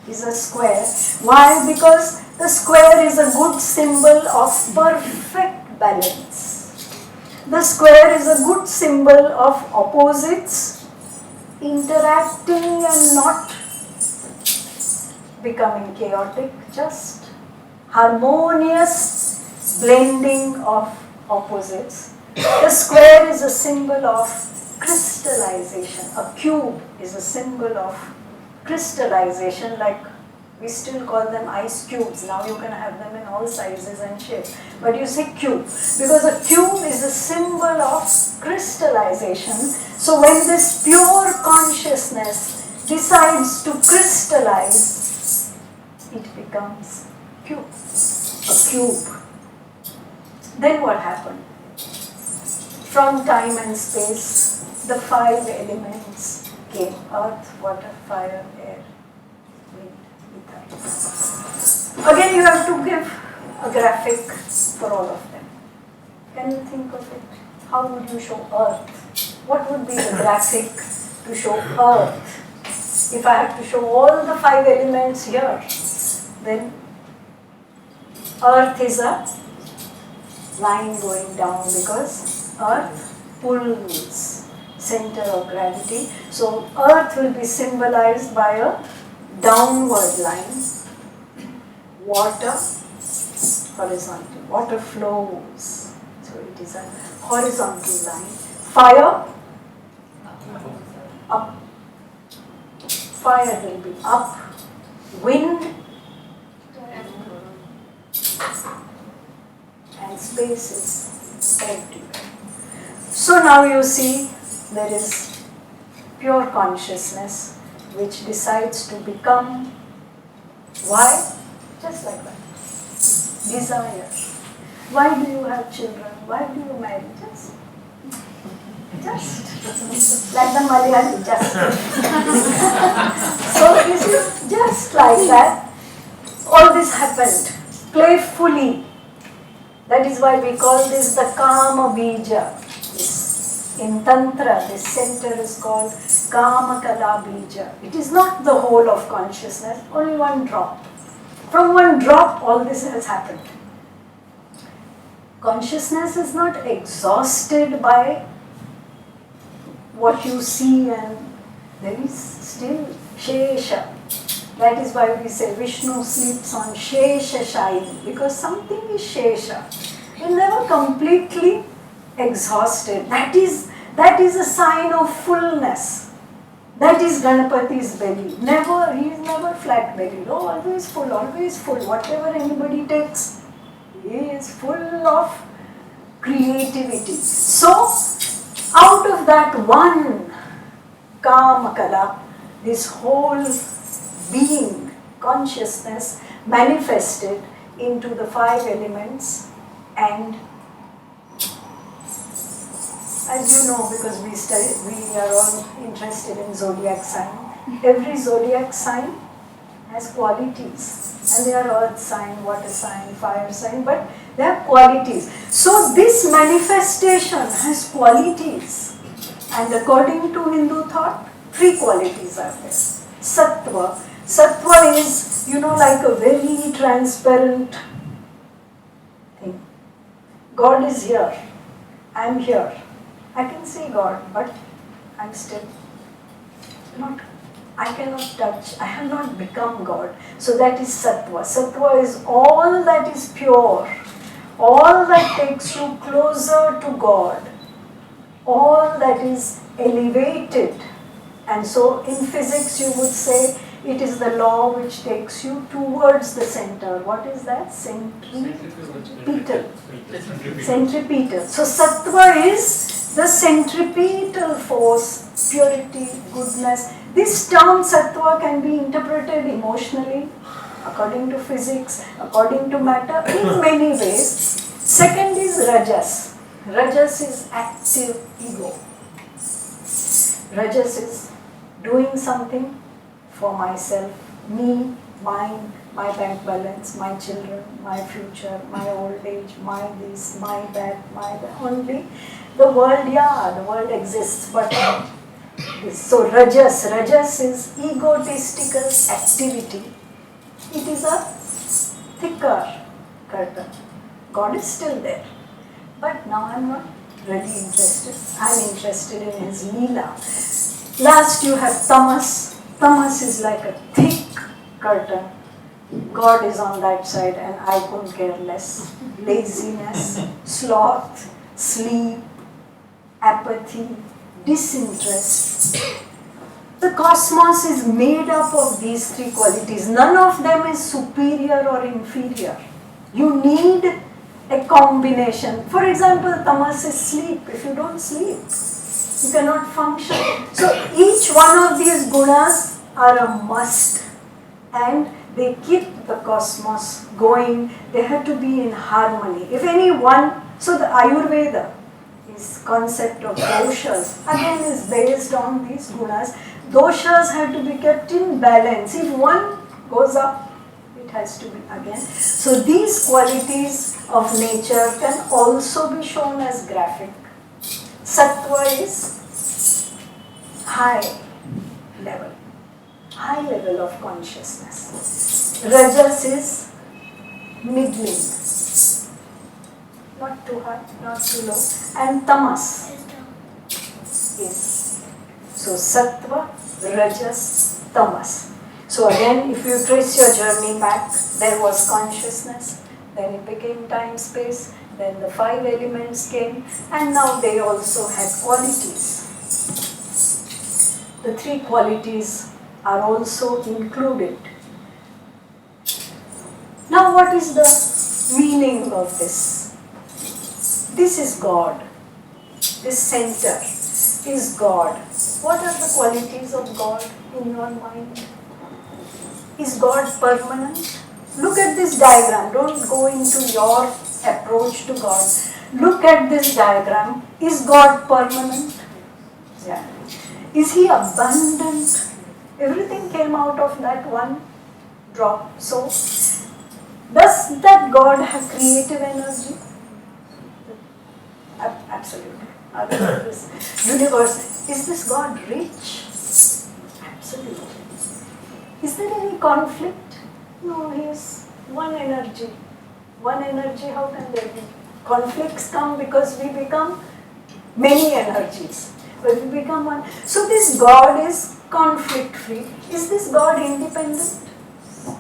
is a square. Why? Because the square is a good symbol of perfect balance. The square is a good symbol of opposites interacting and not becoming chaotic, just harmonious blending of opposites. The square is a symbol of crystallization. A cube is a symbol of crystallization, like we still call them ice cubes. Now you can have them in all sizes and shapes. But you say cube, because a cube is a symbol of crystallization. So when this pure consciousness decides to crystallize, it becomes cube, a cube. Then what happened? From time and space, the 5 elements came: earth, water, fire, air, wind, ether. Again, you have to give a graphic for all of them. Can you think of it? How would you show earth? What would be the graphic to show earth? If I have to show all the 5 elements here, then earth is a line going down, because earth pulls, center of gravity. So earth will be symbolized by a downward line. Water, horizontal. Water flows. So it is a horizontal line. Fire, up. Fire will be up. Wind, and space is everywhere. So now you see there is pure consciousness which decides to become. Why? Just like that. Desire. Why do you have children? Why do you marry? Just like the Malayali, just. So this is just like that. All this happened playfully. That is why we call this the Kama Bija. In Tantra, this center is called Kama Kala Bija. It is not the whole of consciousness, only one drop. From one drop, all this has happened. Consciousness is not exhausted by what you see, and there is still Shesha. That is why we say Vishnu sleeps on Shesha Shayi, because something is Shesha. He is never completely exhausted. That is a sign of fullness. That is Ganapati's belly. He is never flat bellied. Oh, always full, always full. Whatever anybody takes, he is full of creativity. So, out of that one Kamakala, this whole being, consciousness manifested into the 5 elements, and as you know, because we are all interested in zodiac sign, every zodiac sign has qualities, and they are earth sign, water sign, fire sign, but they have qualities. So this manifestation has qualities, and according to Hindu thought, 3 qualities are there. Sattva. Sattva is, like a very transparent thing. God is here. I am here. I can see God, but I am still not, I cannot touch, I have not become God. So that is Sattva. Sattva is all that is pure, all that takes you closer to God, all that is elevated. And so in physics you would say it is the law which takes you towards the center. What is that? Centripetal. Centripetal. So Sattva is the centripetal force, purity, goodness. This term Sattva can be interpreted emotionally, according to physics, according to matter, in many ways. Second is Rajas. Rajas is active ego. Rajas is doing something for myself, me, mine, my bank balance, my children, my future, my old age, my this, my that, only. The world, the world exists, but so Rajas is egotistical activity. It is a thicker curtain. God is still there. But now I am not really interested. I am interested in his Leela. Last you have Tamas. Tamas is like a thick curtain. God is on that side and I couldn't care less. Laziness, sloth, sleep, apathy, disinterest. The cosmos is made up of these 3 qualities. None of them is superior or inferior. You need a combination. For example, tamas is sleep. If you don't sleep, you cannot function. So each one of these gunas are a must, and they keep the cosmos going. They have to be in harmony. If any one, so the Ayurveda, this concept of doshas, again is based on these gunas. Doshas have to be kept in balance. If one goes up, it has to be again. So these qualities of nature can also be shown as graphic. Sattva is high level of consciousness. Rajas is middling, not too high, not too low. And tamas is, so sattva, rajas, tamas. So again, if you trace your journey back, there was consciousness, then it became time, space, then the 5 elements came, and now they also had qualities. The 3 qualities are also included. Now what is the meaning of this? This is God. This center is God. What are the qualities of God in your mind? Is God permanent? Look at this diagram. Don't go into your approach to God. Look at this diagram. Is God permanent? Yeah. Is he abundant? Everything came out of that one drop. So, does that God have creative energy? Absolutely. Other than this universe, is this God rich? Absolutely. Is there any conflict? No, he is one energy. One energy, how can there be? Conflicts come because we become many energies. But we become one. So this God is conflict free. Is this God independent?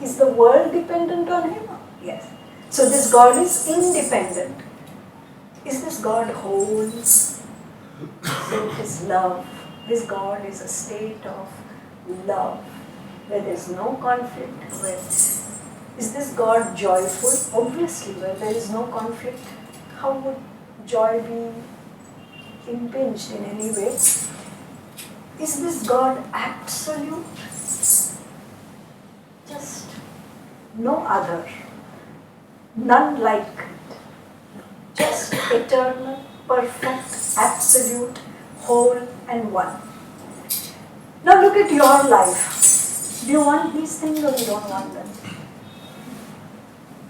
Is the world dependent on him? Yes. So this God is independent. Is this God whole? So it is love. This God is a state of love, where there is no conflict. Where is this God joyful? Obviously, where there is no conflict, how would joy be impinged in any way? Is this God absolute? Just no other, none like it. Just eternal, perfect, absolute, whole and one. Now look at your life. Do you want these things or you don't want them?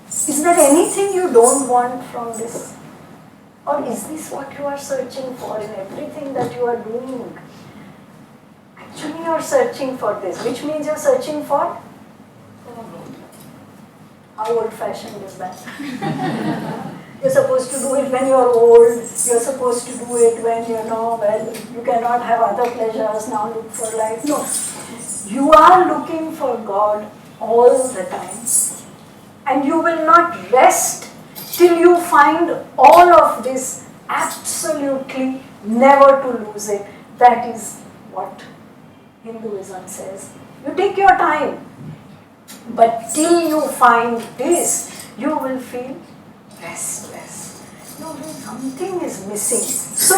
Is there anything you don't want from this? Or is this what you are searching for in everything that you are doing? Actually you are searching for this, which means you are searching for? How old-fashioned is that? You're supposed to do it when you're old, you're supposed to do it when you cannot have other pleasures, now look for life. No, you are looking for God all the time. And you will not rest till you find all of this absolutely, never to lose it. That is what Hinduism says. You take your time, but till you find this, you will feel restless. Something is missing. So,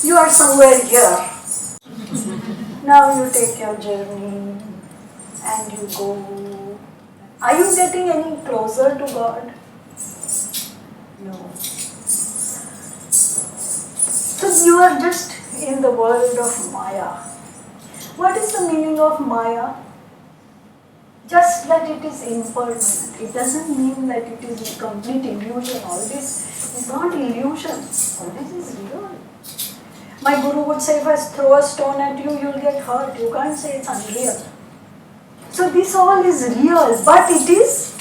you are somewhere here. Now you take your journey and you go. Are you getting any closer to God? No. So you are just in the world of Maya. What is the meaning of Maya? Just that it is impermanent. It doesn't mean that it is a complete illusion. All this is not illusion. All this is real. My guru would say, if I throw a stone at you, you'll get hurt. You can't say it's unreal. So this all is real, but it is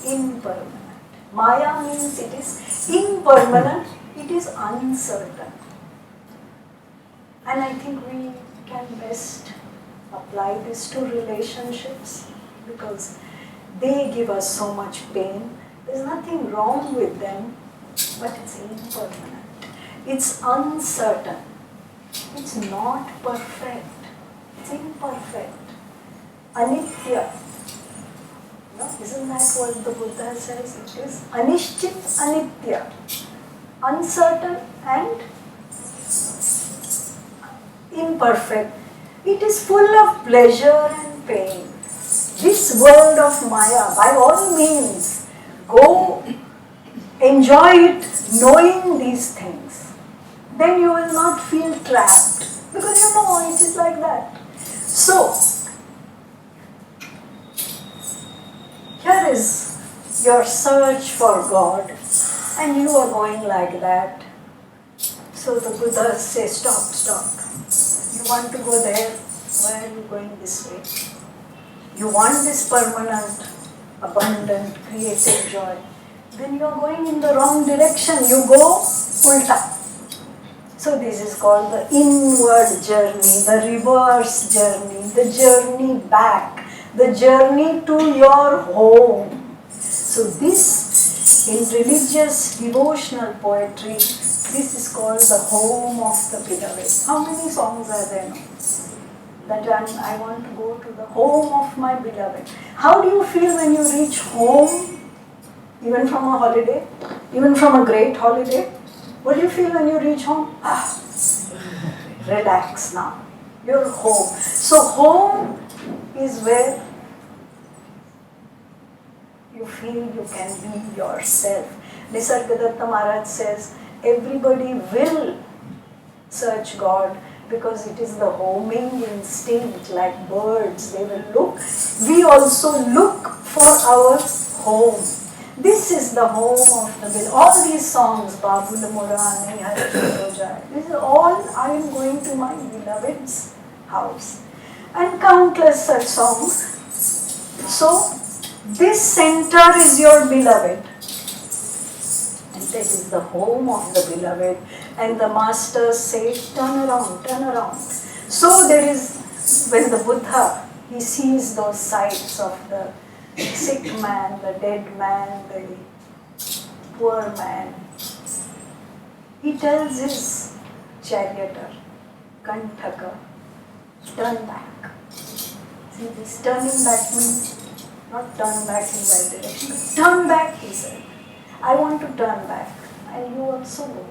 impermanent. Maya means it is impermanent, it is uncertain. And I think we can best apply this to relationships because they give us so much pain. There's nothing wrong with them, but it's impermanent. It's uncertain. It's not perfect. It's imperfect. Anitya. No, isn't that what the Buddha says? It is anishchit anitya. Uncertain and imperfect. It is full of pleasure and pain. This world of Maya, by all means, go enjoy it knowing these things. Then you will not feel trapped because you know it is like that. So, here is your search for God and you are going like that. So the Buddha says, stop. You want to go there? Why are you going this way? You want this permanent, abundant, creative joy. Then you are going in the wrong direction. You go ulta. So this is called the inward journey, the reverse journey, the journey back, the journey to your home. So this, in religious devotional poetry, this is called the home of the beloved. How many songs are there now? That I want to go to the home of my beloved. How do you feel when you reach home? Even from a holiday? Even from a great holiday? What do you feel when you reach home? Relax now. You're home. So home is where you feel you can be yourself. Nisargadatta Maharaj says, everybody will search God because it is the homing instinct, like birds, they will look. We also look for our home. This is the home of the beloved. All these songs, Babul Murani, Harishojai, this is all, I am going to my beloved's house. And countless such songs. So, this center is your beloved. And that is the home of the beloved. And the masters say, turn around, turn around. So there is, when the Buddha, he sees those sights of the sick man, the dead man, the poor man, he tells his charioteer, Kantaka, turn back. See, this turning back means not turn back in that direction. Turn back, he said. I want to turn back. And you also go.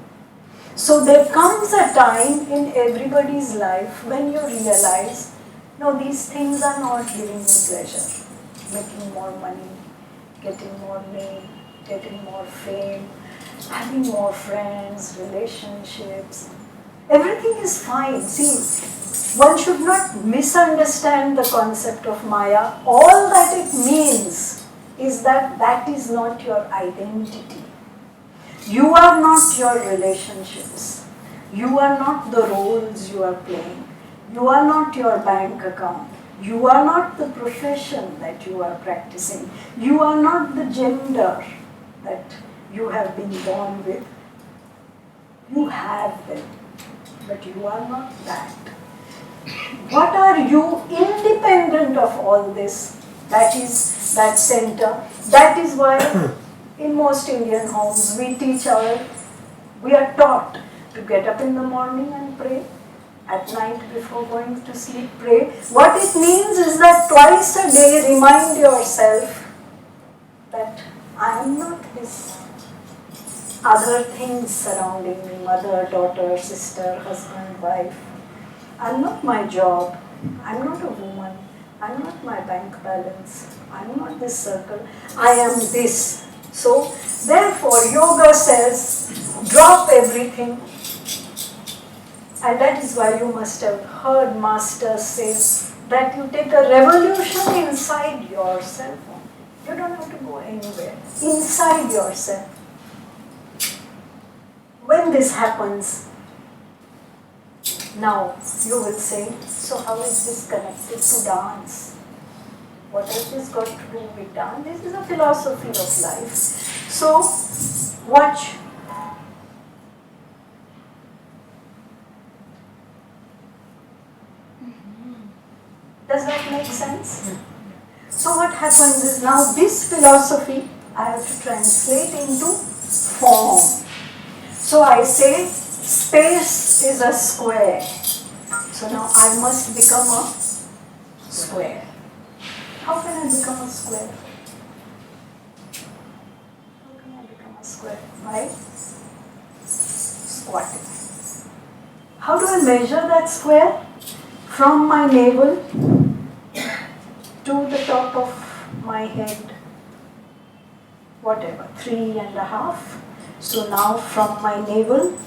So there comes a time in everybody's life when you realize, no, these things are not giving me pleasure. Making more money, getting more name, getting more fame, having more friends, relationships. Everything is fine. See, one should not misunderstand the concept of Maya. All that it means is that that is not your identity. You are not your relationships. You are not the roles you are playing. You are not your bank account. You are not the profession that you are practicing. You are not the gender that you have been born with. You have them, but you are not that. What are you independent of all this? That is that center. That is why in most Indian homes we are taught to get up in the morning and pray. At night before going to sleep, pray. What it means is that twice a day remind yourself that I am not this other things surrounding me, mother, daughter, sister, husband, wife. I'm not my job. I'm not a woman. I'm not my bank balance. I'm not this circle. I am this. So, therefore, yoga says, drop everything. And that is why you must have heard masters say that you take a revolution inside yourself. You don't have to go anywhere. Inside yourself. When this happens, now you will say, so how is this connected to dance? What has this got to do with dance? This is a philosophy of life. So, watch. Does that make sense? So what happens is now this philosophy I have to translate into form. So I say space is a square. So now I must become a square. How can I become a square? How can I become a square? By squatting. How do I measure that square? From my navel to the top of my head, whatever, 3.5. So now from my navel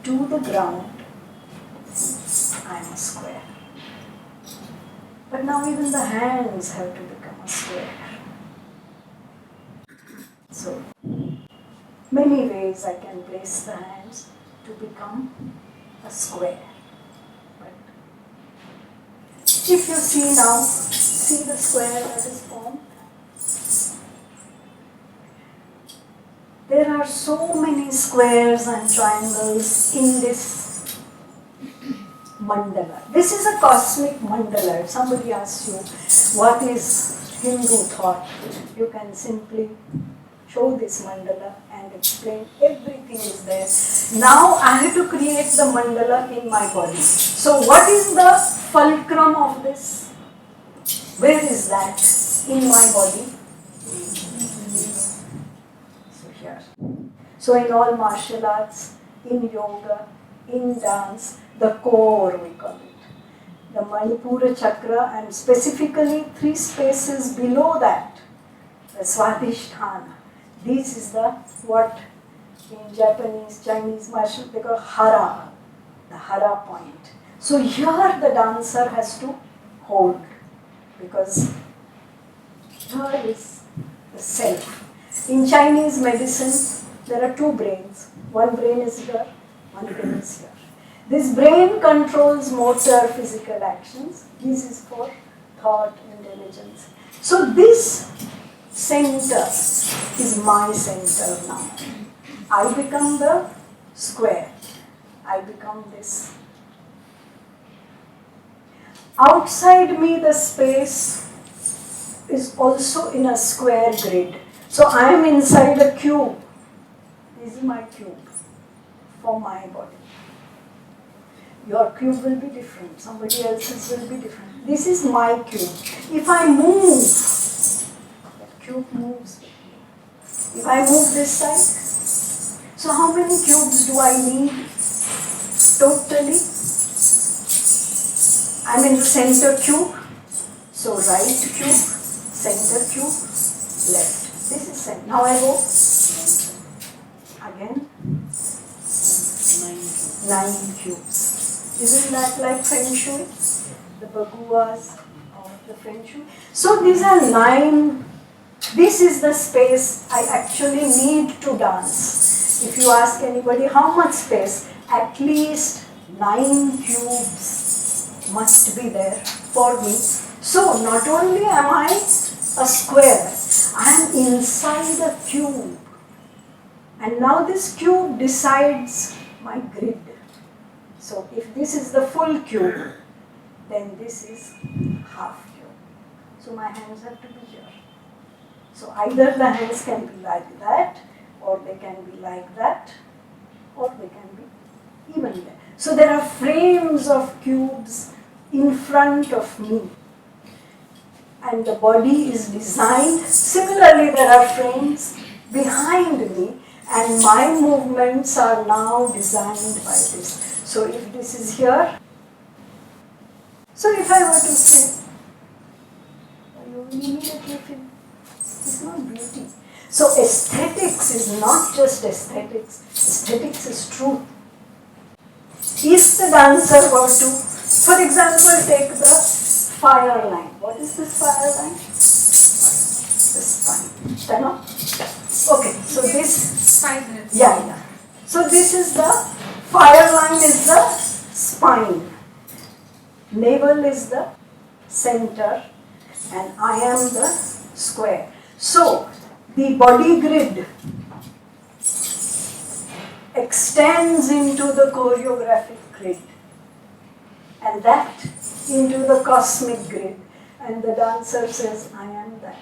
to the ground, I am a square. But now even the hands have to become a square. So, many ways I can place the hands to become a square. If you see now, see the square that is formed? There are so many squares and triangles in this mandala. This is a cosmic mandala. If somebody asks you, what is Hindu thought? You can simply show this mandala and explain everything is there. Now I have to create the mandala in my body. So what is the fulcrum of this? Where is that in my body? So here. So in all martial arts, in yoga, in dance, the core we call it. The Manipura chakra and specifically 3 spaces below that, the Swadhisthana. This is the what in Japanese, Chinese martial they call hara, the hara point. So here the dancer has to hold because here is the self. In Chinese medicine, there are 2 brains. One brain is here, one brain is here. This brain controls motor physical actions. This is for thought, intelligence. So this center is my center now. I become the square. I become this. Outside me the space is also in a square grid. So I am inside a cube. This is my cube for my body. Your cube will be different. Somebody else's will be different. This is my cube. If I move, that cube moves with me. If I move this side, So how many cubes do I need totally? I'm in the center cube. So right cube, center cube, left. This is center. Now I go again. 9 cubes. Isn't that like Feng Shui? The baguas of the Feng Shui. So these are 9. This is the space I actually need to dance. If you ask anybody how much space, at least 9 cubes must be there for me. So not only am I a square, I am inside a cube. And now this cube decides my grid. So if this is the full cube, then this is half cube. So my hands have to be here. So either the hands can be like that, or they can be like that, or they can be even there. So there are frames of cubes in front of me. And the body is designed. Similarly, there are frames behind me, and my movements are now designed by this. So if this is here, so if I were to say, you will immediately feel it's not beauty. So aesthetics is not just aesthetics. Aesthetics is truth. If the dancer were to, for example, take the fire line. What is this fire line? The spine. Stand up. Okay, so this. Yeah. So this is the fire line is the spine. Navel is the center, and I am the square. So the body grid extends into the choreographic grid, and that into the cosmic grid, and the dancer says, I am that.